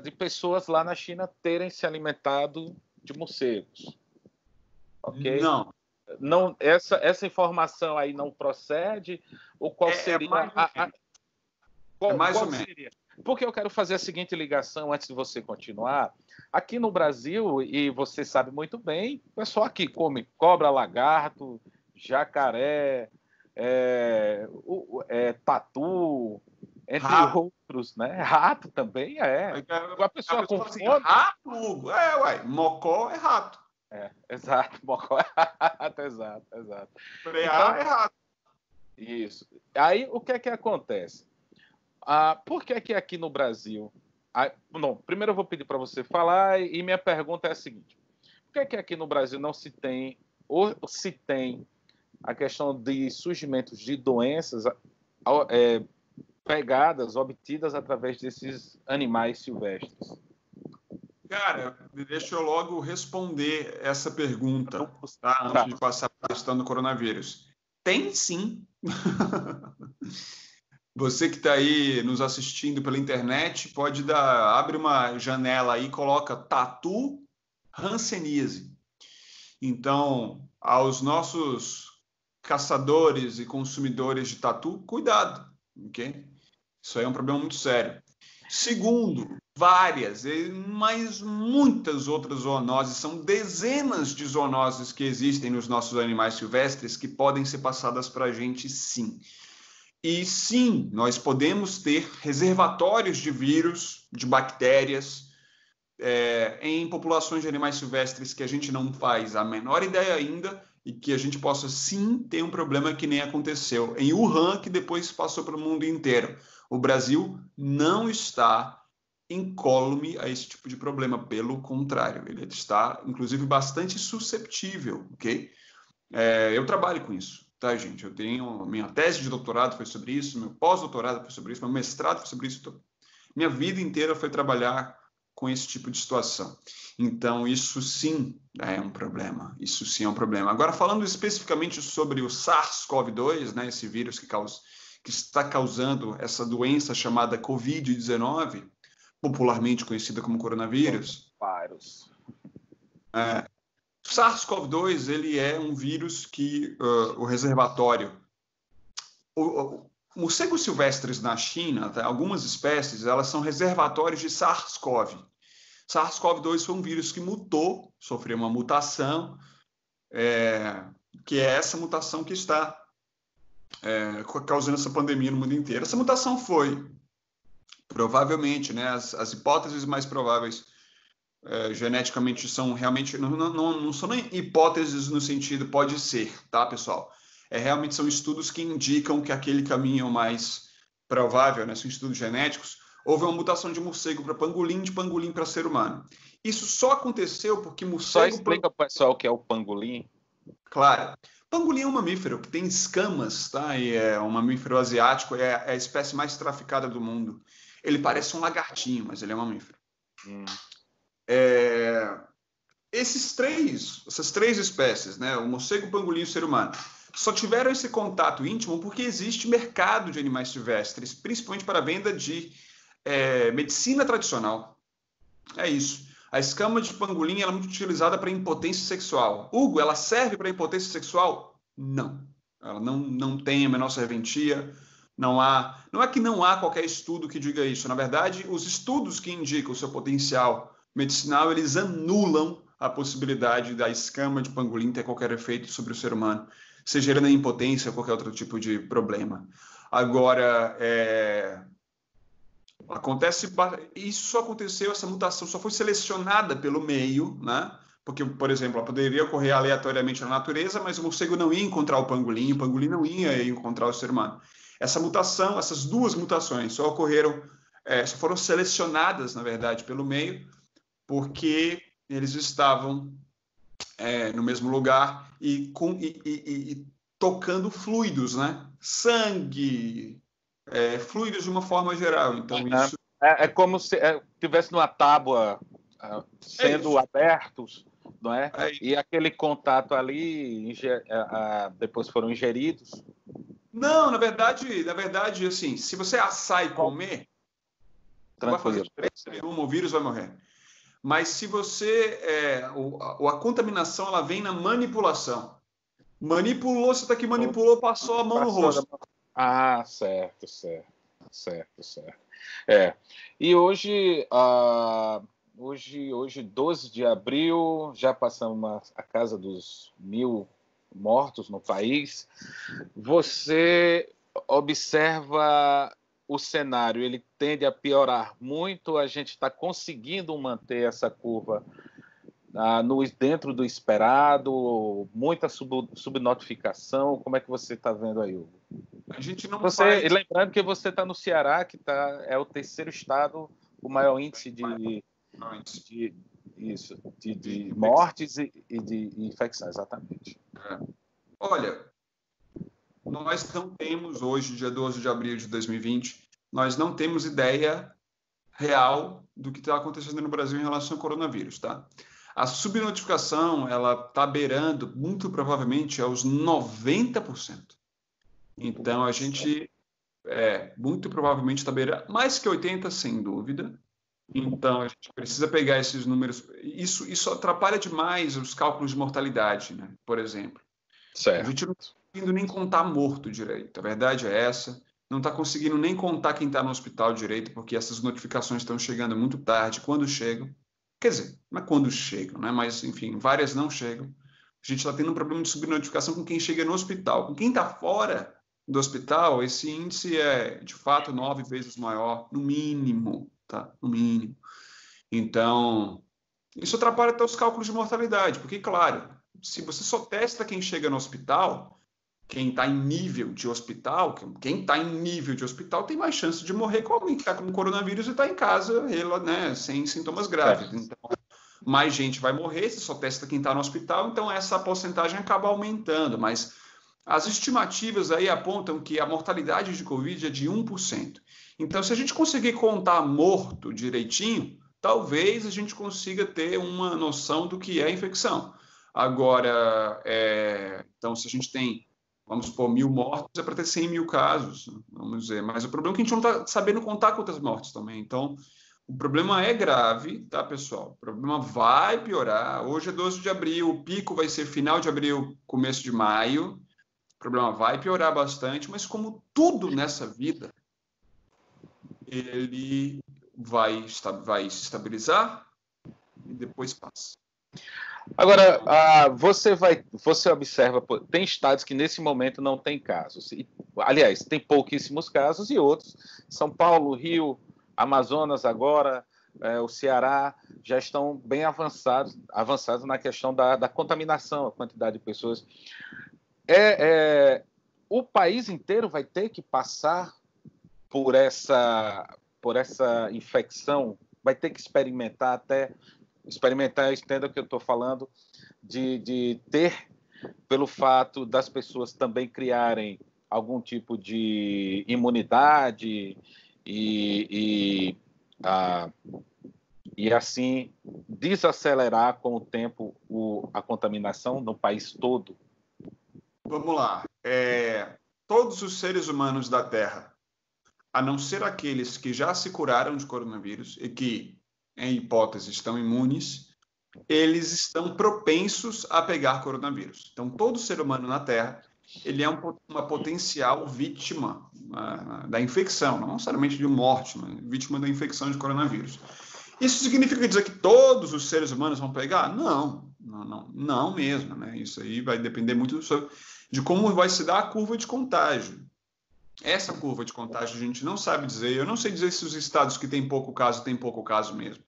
de pessoas lá na China terem se alimentado de morcegos. Ok? Não, essa informação aí não procede? Ou qual seria mais ou menos. Porque eu quero fazer a seguinte ligação antes de você continuar. Aqui no Brasil, e você sabe muito bem, o pessoal aqui come cobra, lagarto, jacaré, tatu, entre outros, né? Rato também é. A pessoa com assim, rato, Hugo. Ué, mocó é rato. Exato, mocó é rato, exato. Frear é rato. Isso. Aí, o que é que acontece? Por que é que aqui no Brasil... não, primeiro eu vou pedir para você falar e minha pergunta é a seguinte. Por que é que aqui no Brasil não se tem, ou se tem, a questão de surgimentos de doenças pegadas, obtidas através desses animais silvestres? Cara, deixa eu logo responder essa pergunta, tá? Antes de passar para a questão do coronavírus. Tem sim. Você que está aí nos assistindo pela internet, abre uma janela aí e coloca tatu hanseníase. Então, aos nossos caçadores e consumidores de tatu, cuidado, ok? Isso aí é um problema muito sério. Segundo, mas muitas outras zoonoses, são dezenas de zoonoses que existem nos nossos animais silvestres que podem ser passadas para a gente, sim. E sim, nós podemos ter reservatórios de vírus, de bactérias, em populações de animais silvestres que a gente não faz a menor ideia ainda e que a gente possa sim ter um problema que nem aconteceu em Wuhan, que depois passou para o mundo inteiro. O Brasil não está incólume a esse tipo de problema, pelo contrário, ele está, inclusive, bastante susceptível, ok? Eu trabalho com isso, tá, gente? Eu tenho minha tese de doutorado foi sobre isso, meu pós-doutorado foi sobre isso, meu mestrado foi sobre isso, minha vida inteira foi trabalhar com esse tipo de situação. Então, isso sim é um problema. Isso sim é um problema. Agora, falando especificamente sobre o SARS-CoV-2, né, esse vírus que está causando essa doença chamada Covid-19, popularmente conhecida como coronavírus. SARS-CoV-2 ele é um vírus que o reservatório... Morcegos silvestres na China, tá? Algumas espécies, elas são reservatórios de SARS-CoV. SARS-CoV-2 foi um vírus que mutou, sofreu uma mutação, que é essa mutação que está causando essa pandemia no mundo inteiro. Essa mutação foi, provavelmente, né, as hipóteses mais prováveis geneticamente são realmente, não são nem hipóteses no sentido pode ser, tá, pessoal? Realmente são estudos que indicam que aquele caminho mais provável, né, são estudos genéticos, houve uma mutação de morcego para pangolim, de pangolim para ser humano. Isso só aconteceu porque morcego... Só explica para o pessoal o que é o pangolim. Claro. Pangolim é um mamífero que tem escamas, tá? E é um mamífero asiático, é a espécie mais traficada do mundo. Ele parece um lagartinho, mas ele é um mamífero. Essas três espécies, né? O morcego, o pangolim e o ser humano, só tiveram esse contato íntimo porque existe mercado de animais silvestres, principalmente para a venda de medicina tradicional. É isso. A escama de pangolim ela é muito utilizada para impotência sexual. Hugo, ela serve para impotência sexual? Não. Ela não tem a menor serventia. Não é que não há qualquer estudo que diga isso. Na verdade, os estudos que indicam o seu potencial medicinal, eles anulam a possibilidade da escama de pangolim ter qualquer efeito sobre o ser humano, seja ele na impotência ou qualquer outro tipo de problema. Agora, isso só aconteceu, essa mutação só foi selecionada pelo meio, né? Porque, por exemplo, ela poderia ocorrer aleatoriamente na natureza, mas o morcego não ia encontrar o pangolim não ia encontrar o ser humano. Essas duas mutações só ocorreram, só foram selecionadas, na verdade, pelo meio, porque eles estavam no mesmo lugar e tocando fluidos, né? Sangue, fluidos de uma forma geral. Então, isso... É como se estivesse numa tábua sendo abertos não é? E aquele contato ali, depois foram ingeridos? Não, na verdade, assim, se você assar e comer, não vai fazer diferença nenhuma, o vírus vai morrer. Mas se você... a contaminação, ela vem na manipulação. Manipulou, você está aqui, manipulou, passou a mão no rosto. Ah, certo. E hoje, 12 de abril, já passamos a casa dos 1.000 mortos no país. Você observa o cenário, ele tende a piorar muito, a gente está conseguindo manter essa curva dentro do esperado, muita subnotificação. Como é que você está vendo aí, Hugo? A gente não faz... Lembrando que você está no Ceará, que é o terceiro estado com o maior índice de mortes e de infecções, exatamente. Olha, nós não temos hoje, dia 12 de abril de 2020, nós não temos ideia real do que está acontecendo no Brasil em relação ao coronavírus, tá? A subnotificação, ela está beirando, muito provavelmente, aos 90%. Então, a gente, muito provavelmente está beirando, mais que 80%, sem dúvida. Então, a gente precisa pegar esses números. Isso atrapalha demais os cálculos de mortalidade, né? Por exemplo. Certo. A gente não está conseguindo nem contar morto direito. A verdade é essa. Não está conseguindo nem contar quem está no hospital direito, porque essas notificações estão chegando muito tarde, quando chegam. Quer dizer, não é quando chegam, né? Mas, enfim, várias não chegam. A gente está tendo um problema de subnotificação com quem chega no hospital. Com quem está fora do hospital, esse índice é, de fato, 9 vezes maior, no mínimo, tá? No mínimo. Então, isso atrapalha até os cálculos de mortalidade, porque, claro, se você só testa quem chega no hospital, quem está em nível de hospital, quem está em nível de hospital tem mais chance de morrer que alguém que está com coronavírus e está em casa, né, sem sintomas graves. Então, mais gente vai morrer, se só testa quem está no hospital, então essa porcentagem acaba aumentando, mas as estimativas aí apontam que a mortalidade de Covid é de 1%. Então, se a gente conseguir contar morto direitinho, talvez a gente consiga ter uma noção do que é infecção. Agora, então, se a gente tem, vamos supor, 1.000 mortos, é para ter 100 mil casos, vamos dizer. Mas o problema é que a gente não está sabendo contar quantas mortes também. Então, o problema é grave, tá, pessoal? O problema vai piorar. Hoje é 12 de abril, o pico vai ser final de abril, começo de maio. O problema vai piorar bastante, mas como tudo nessa vida, ele vai se estabilizar e depois passa. Agora, você observa, tem estados que nesse momento não tem casos. Aliás, tem pouquíssimos casos e outros. São Paulo, Rio, Amazonas agora, o Ceará, já estão bem avançados na questão da contaminação, a quantidade de pessoas. O país inteiro vai ter que passar por essa infecção, vai ter que experimentar, entenda o que eu estou falando, de ter, pelo fato das pessoas também criarem algum tipo de imunidade e assim desacelerar com o tempo a contaminação no país todo? Vamos lá. Todos os seres humanos da Terra, a não ser aqueles que já se curaram de coronavírus e que, em hipótese, estão imunes, eles estão propensos a pegar coronavírus. Então, todo ser humano na Terra, ele é uma potencial vítima da infecção, não necessariamente de morte, mas vítima da infecção de coronavírus. Isso significa dizer que todos os seres humanos vão pegar? Não mesmo, né? Isso aí vai depender muito de como vai se dar a curva de contágio. Essa curva de contágio a gente não sabe dizer. Eu não sei dizer se os estados que têm pouco caso mesmo.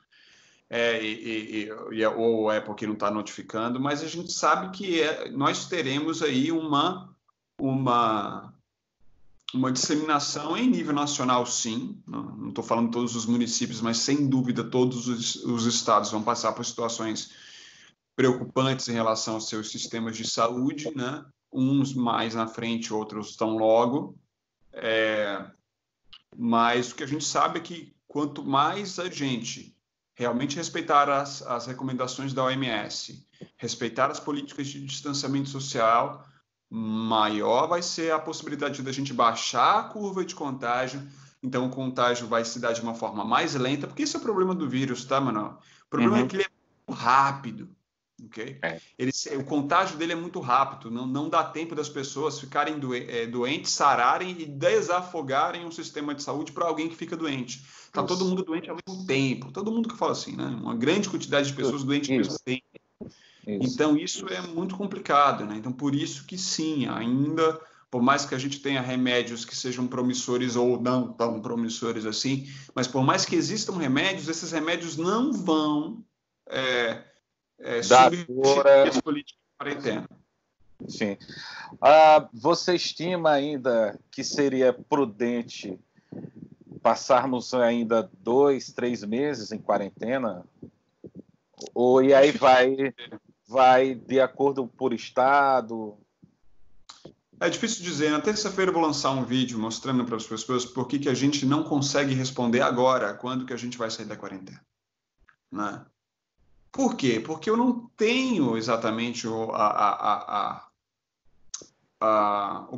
Ou é porque não está notificando, mas a gente sabe que nós teremos aí uma disseminação em nível nacional, sim. Não estou falando todos os municípios, mas sem dúvida todos os estados vão passar por situações preocupantes em relação aos seus sistemas de saúde, né? Uns mais na frente, outros estão logo. Mas o que a gente sabe é que quanto mais a gente realmente respeitar as recomendações da OMS, respeitar as políticas de distanciamento social, maior vai ser a possibilidade da gente baixar a curva de contágio. Então, o contágio vai se dar de uma forma mais lenta, porque esse é o problema do vírus, tá, Manuel? O problema é que ele é muito rápido, ok? O contágio dele é muito rápido, não dá tempo das pessoas ficarem doentes, sararem e desafogarem um sistema de saúde para alguém que fica doente. Tá todo mundo doente ao mesmo tempo, todo mundo que fala assim, né? Uma grande quantidade de pessoas doentes ao mesmo tempo. Então, isso é muito complicado, né? Então, por isso que sim, ainda, por mais que a gente tenha remédios que sejam promissores ou não tão promissores assim, mas por mais que existam remédios, esses remédios não vão substituir as políticas de quarentena. Sim. Você estima ainda que seria prudente passarmos ainda 2, 3 meses em quarentena? Ou e aí vai de acordo por estado? É difícil dizer. Na terça-feira eu vou lançar um vídeo mostrando para as pessoas por que a gente não consegue responder agora quando que a gente vai sair da quarentena, né? Por quê? Porque eu não tenho exatamente o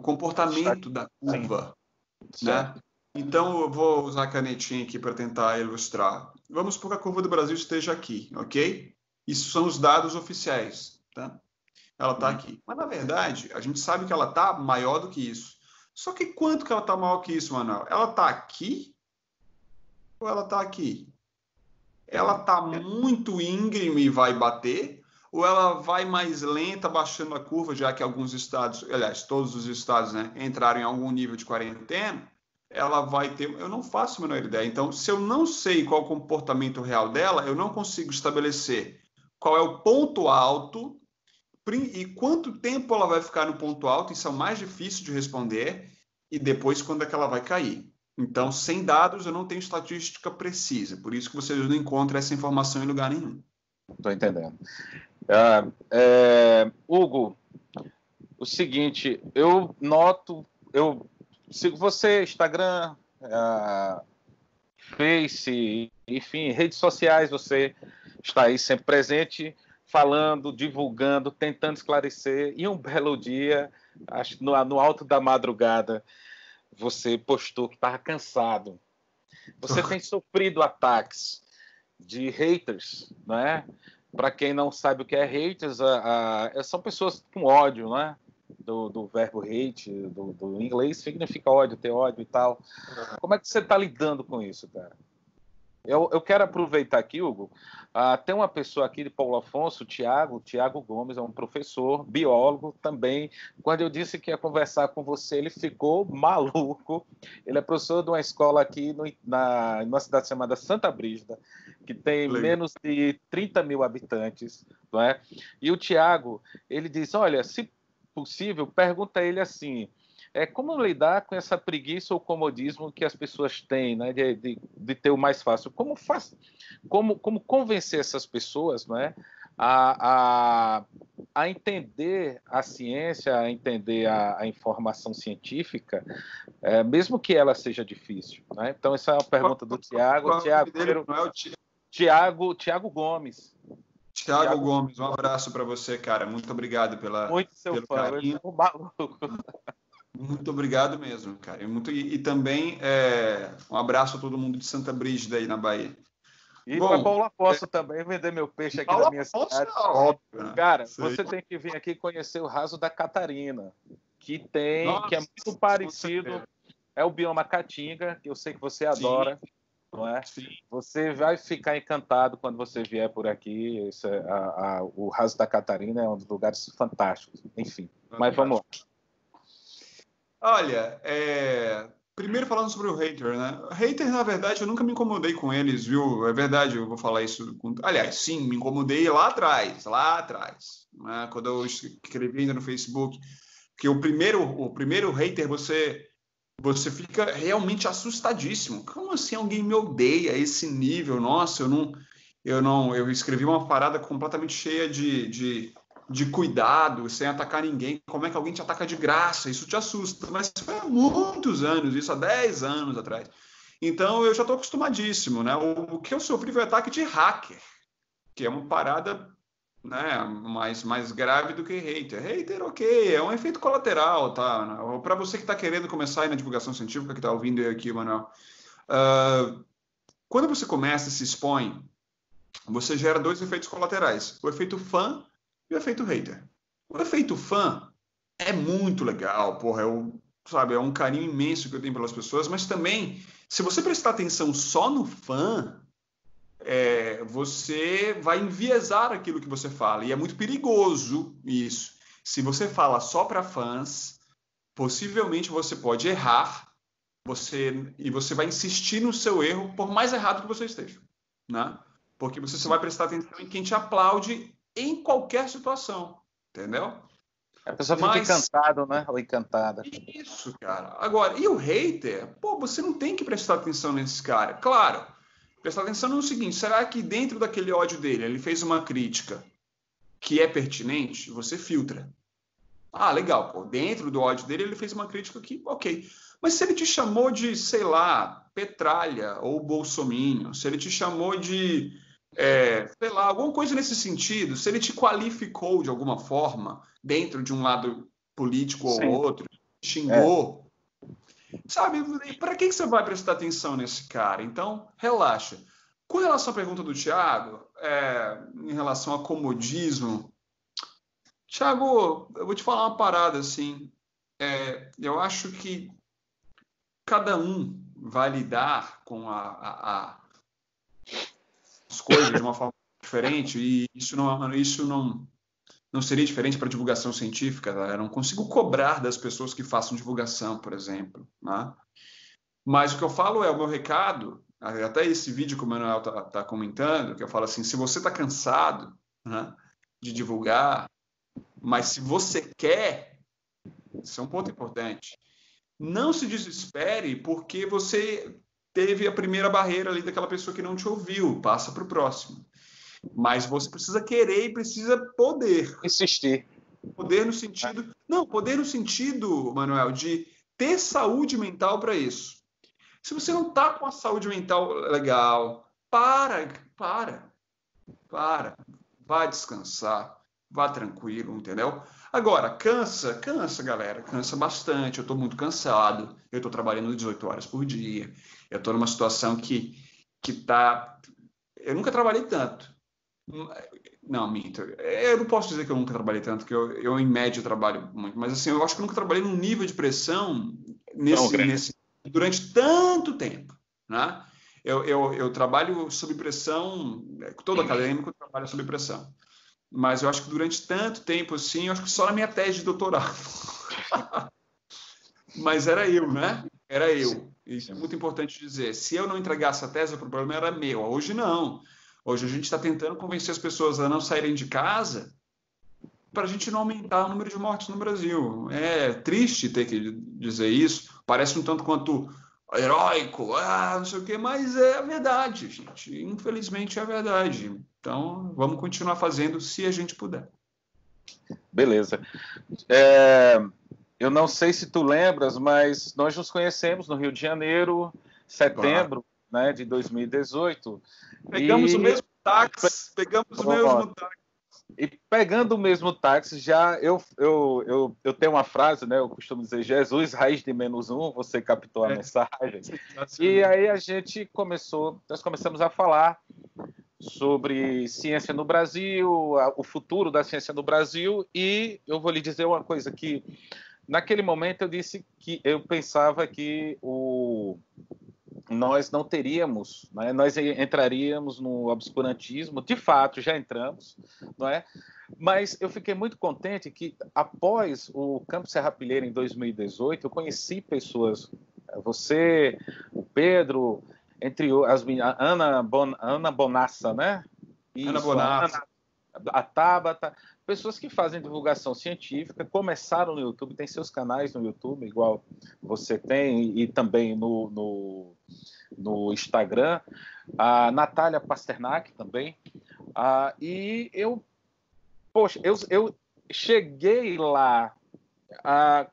comportamento da curva, né? Então eu vou usar a canetinha aqui para tentar ilustrar. Vamos supor que a curva do Brasil esteja aqui, ok? Isso são os dados oficiais, tá? Ela está aqui. Mas, na verdade, a gente sabe que ela está maior do que isso. Só que quanto que ela está maior que isso, Manuel? Ela está aqui ou ela está aqui? Ela está muito íngreme e vai bater? Ou ela vai mais lenta, baixando a curva, já que alguns estados, aliás, todos os estados, né, entraram em algum nível de quarentena? Ela vai ter... Eu não faço a menor ideia. Então, se eu não sei qual é o comportamento real dela, eu não consigo estabelecer qual é o ponto alto e quanto tempo ela vai ficar no ponto alto. Isso é o mais difícil de responder, e depois quando é que ela vai cair. Então, sem dados, eu não tenho estatística precisa, por isso que vocês não encontram essa informação em lugar nenhum. Estou entendendo. Hugo, o seguinte, eu noto, eu sigo você, Instagram, Face, enfim, redes sociais, você está aí sempre presente, falando, divulgando, tentando esclarecer, e um belo dia, acho que no alto da madrugada, você postou que estava cansado. Você tem sofrido ataques de haters, né? Para quem não sabe o que é haters, são pessoas com ódio, né? Do verbo hate, do inglês, significa ódio, ter ódio e tal. Como é que você está lidando com isso, cara? Eu quero aproveitar aqui, Hugo. Tem uma pessoa aqui de Paulo Afonso, o Tiago Gomes, é um professor, biólogo também. Quando eu disse que ia conversar com você, ele ficou maluco. Ele é professor de uma escola aqui numa cidade chamada Santa Brígida, que tem menos de 30 mil habitantes, não é? E o Tiago, ele diz, olha, se possível, pergunta a ele assim, como lidar com essa preguiça ou comodismo que as pessoas têm, né, de ter o mais fácil? Como convencer essas pessoas, né, a entender a ciência, a entender a informação científica, mesmo que ela seja difícil, né? Então, essa é uma pergunta do Tiago. Tiago Gomes. Tiago Gomes, um abraço para você, cara. Muito obrigado pelo carinho. Muito obrigado mesmo, cara. E também um abraço a todo mundo de Santa Brígida aí na Bahia. E para Paulo Afonso também, vender meu peixe aqui na minha cidade. Óbvio, né? Cara, você tem que vir aqui conhecer o Raso da Catarina, que é muito parecido, é o bioma Caatinga, que eu sei que você adora, não é? Sim. Você vai ficar encantado quando você vier por aqui. O Raso da Catarina é um dos lugares fantásticos, enfim. Mas vamos lá. Olha, primeiro falando sobre o hater, né? Hater, na verdade, eu nunca me incomodei com eles, viu? É verdade, eu vou falar isso. Aliás, sim, me incomodei lá atrás, né? Quando eu escrevi ainda no Facebook, que o primeiro hater, você fica realmente assustadíssimo. Como assim alguém me odeia a esse nível? Nossa, eu escrevi uma parada completamente cheia de cuidado, sem atacar ninguém. Como é que alguém te ataca de graça? Isso te assusta. Mas foi há muitos anos, isso há 10 anos atrás. Então, eu já estou acostumadíssimo, né? O que eu sofri foi ataque de hacker, que é uma parada, né, mais grave do que hater. Hater, ok, é um efeito colateral, tá? Para você que está querendo começar aí na divulgação científica, que está ouvindo eu aqui, Manuel, quando você começa e se expõe, você gera dois efeitos colaterais, o efeito fã e o efeito hater. O efeito fã é muito legal, porra, sabe, é um carinho imenso que eu tenho pelas pessoas, mas também, se você prestar atenção só no fã, você vai enviesar aquilo que você fala, e é muito perigoso isso. Se você fala só para fãs, possivelmente você pode errar, e você vai insistir no seu erro, por mais errado que você esteja, né? Porque você só vai prestar atenção em quem te aplaude em qualquer situação, entendeu? A pessoa fica Mas encantado, né? Ou encantada. isso, cara. Agora, e o hater? Pô, você não tem que prestar atenção nesse cara. Claro, prestar atenção no seguinte: será que dentro daquele ódio dele ele fez uma crítica que é pertinente? Você filtra. Ah, legal, pô. Dentro do ódio dele ele fez uma crítica que, ok. Mas se ele te chamou de, sei lá, petralha ou bolsominion, se ele te chamou de, sei lá, alguma coisa nesse sentido, se ele te qualificou de alguma forma dentro de um lado político ou Sim. outro, xingou, sabe? Para que você vai prestar atenção nesse cara? Então, relaxa. Com relação à pergunta do Thiago, em relação a comodismo, Thiago, eu vou te falar uma parada assim. Eu acho que cada um vai lidar com as coisas de uma forma diferente e isso não seria diferente para divulgação científica. Tá? Eu não consigo cobrar das pessoas que façam divulgação, por exemplo. Né? Mas o que eu falo o meu recado, até esse vídeo que o Manuel tá comentando, que eu falo assim, se você está cansado, né, de divulgar, mas se você quer, isso é um ponto importante. Não se desespere porque você teve a primeira barreira ali daquela pessoa que não te ouviu. Passa para o próximo. Mas você precisa querer e precisa poder. Insistir. Poder no sentido... Não, poder no sentido, Manuel, de ter saúde mental para isso. Se você não está com a saúde mental legal, para. Vá descansar, vá tranquilo, entendeu? Agora, cansa, galera, cansa bastante. Eu estou muito cansado, eu estou trabalhando 18 horas por dia, eu estou numa situação que tá. Eu nunca trabalhei tanto. Não, minto. Eu não posso dizer que eu nunca trabalhei tanto, que eu em média trabalho muito, mas assim, eu acho que eu nunca trabalhei num nível de pressão durante tanto tempo, né? Eu trabalho sob pressão, todo acadêmico trabalha sob pressão, mas eu acho que durante tanto tempo assim, eu acho que só na minha tese de doutorado. Mas era eu, né? Era eu. Isso é muito importante dizer. Se eu não entregasse a tese, o problema era meu. Hoje não. Hoje a gente está tentando convencer as pessoas a não saírem de casa para a gente não aumentar o número de mortes no Brasil. É triste ter que dizer isso. Parece um tanto quanto heróico, não sei o quê, mas é a verdade, gente. Infelizmente é a verdade. Então, vamos continuar fazendo se a gente puder. Beleza. Eu não sei se tu lembras, mas nós nos conhecemos no Rio de Janeiro, setembro, né, de 2018. Pegamos o mesmo táxi, E pegando o mesmo táxi, já eu tenho uma frase, né? Eu costumo dizer, Jesus, raiz de -1, você captou a mensagem. E aí nós começamos a falar sobre ciência no Brasil, o futuro da ciência no Brasil, e eu vou lhe dizer uma coisa que, naquele momento eu disse que eu pensava que nós não teríamos, né? Nós entraríamos no obscurantismo, de fato já entramos, não é? Mas eu fiquei muito contente que após o Campo Serra Pilheira em 2018, eu conheci pessoas, você, o Pedro, entre Ana Bonassa, né? Isso, Ana Bonassa. A Tabata, pessoas que fazem divulgação científica, começaram no YouTube, tem seus canais no YouTube, igual você tem, e também no Instagram, a Natália Pasternak também, e eu cheguei lá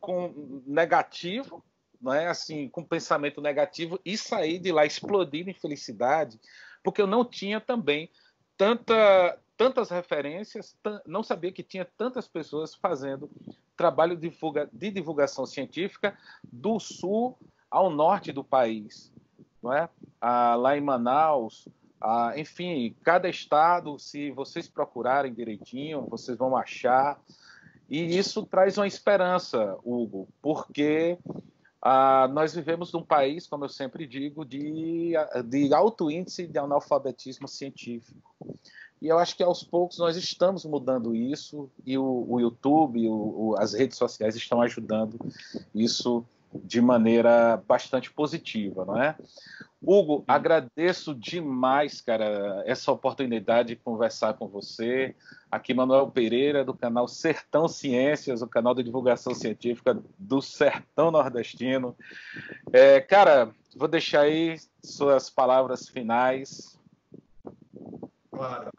com negativo, não é assim, com pensamento negativo e sair de lá explodindo em felicidade, porque eu não tinha também tantas referências, não sabia que tinha tantas pessoas fazendo trabalho de divulgação científica do sul ao norte do país, não é? Lá em Manaus, enfim, cada estado, se vocês procurarem direitinho, vocês vão achar. E isso traz uma esperança, Hugo, porque nós vivemos num país, como eu sempre digo, de alto índice de analfabetismo científico. E eu acho que aos poucos nós estamos mudando isso, e o YouTube, as redes sociais estão ajudando isso de maneira bastante positiva, não é? Hugo, agradeço demais, cara, essa oportunidade de conversar com você. Aqui, Manuel Pereira, do canal Sertão Ciências, o canal de divulgação científica do Sertão Nordestino. Cara, vou deixar aí suas palavras finais. Claro.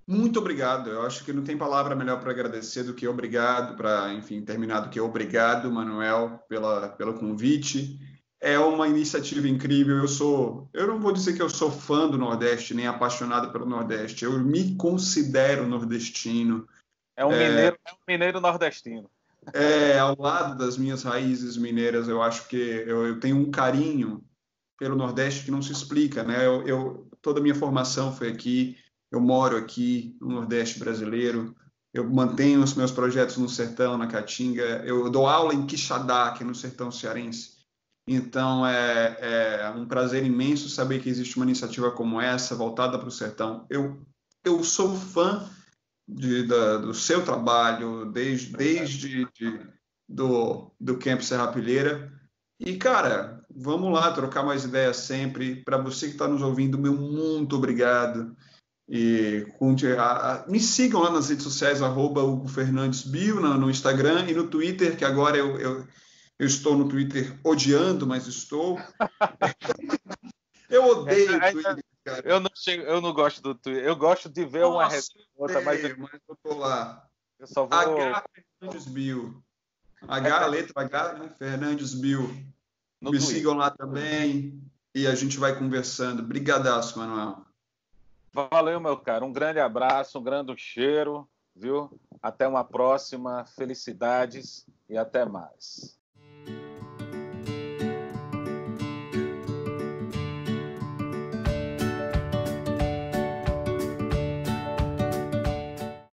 Muito obrigado. Eu acho que não tem palavra melhor para agradecer do que obrigado, para, enfim, terminar do que obrigado, Manuel, pelo convite. É uma iniciativa incrível. Eu não vou dizer que eu sou fã do Nordeste, nem apaixonado pelo Nordeste. Eu me considero nordestino. É um mineiro nordestino. Ao lado das minhas raízes mineiras, eu acho que eu tenho um carinho pelo Nordeste que não se explica, né? Toda a minha formação foi aqui. Eu moro aqui no Nordeste brasileiro, eu mantenho os meus projetos no Sertão, na Caatinga, eu dou aula em Quixadá, que é no Sertão Cearense. Então, é um prazer imenso saber que existe uma iniciativa como essa, voltada para o Sertão. Eu sou fã do seu trabalho, desde do Camp Serrapilheira. E, cara, vamos lá trocar mais ideias sempre. Para você que está nos ouvindo, meu muito obrigado. E me sigam lá nas redes sociais, @HugoFernandesBio, no Instagram e no Twitter, que agora eu estou no Twitter odiando, mas estou. Eu odeio o Twitter, cara. Eu não gosto do Twitter. Eu gosto de ver uma resposta, mas eu estou lá. Eu só vou... HFernandesBio. Letra H, né? FernandesBio. Me Twitter. Sigam lá também e a gente vai conversando. Brigadaço, Manuel. Valeu, meu cara. Um grande abraço, um grande cheiro, viu? Até uma próxima. Felicidades e até mais.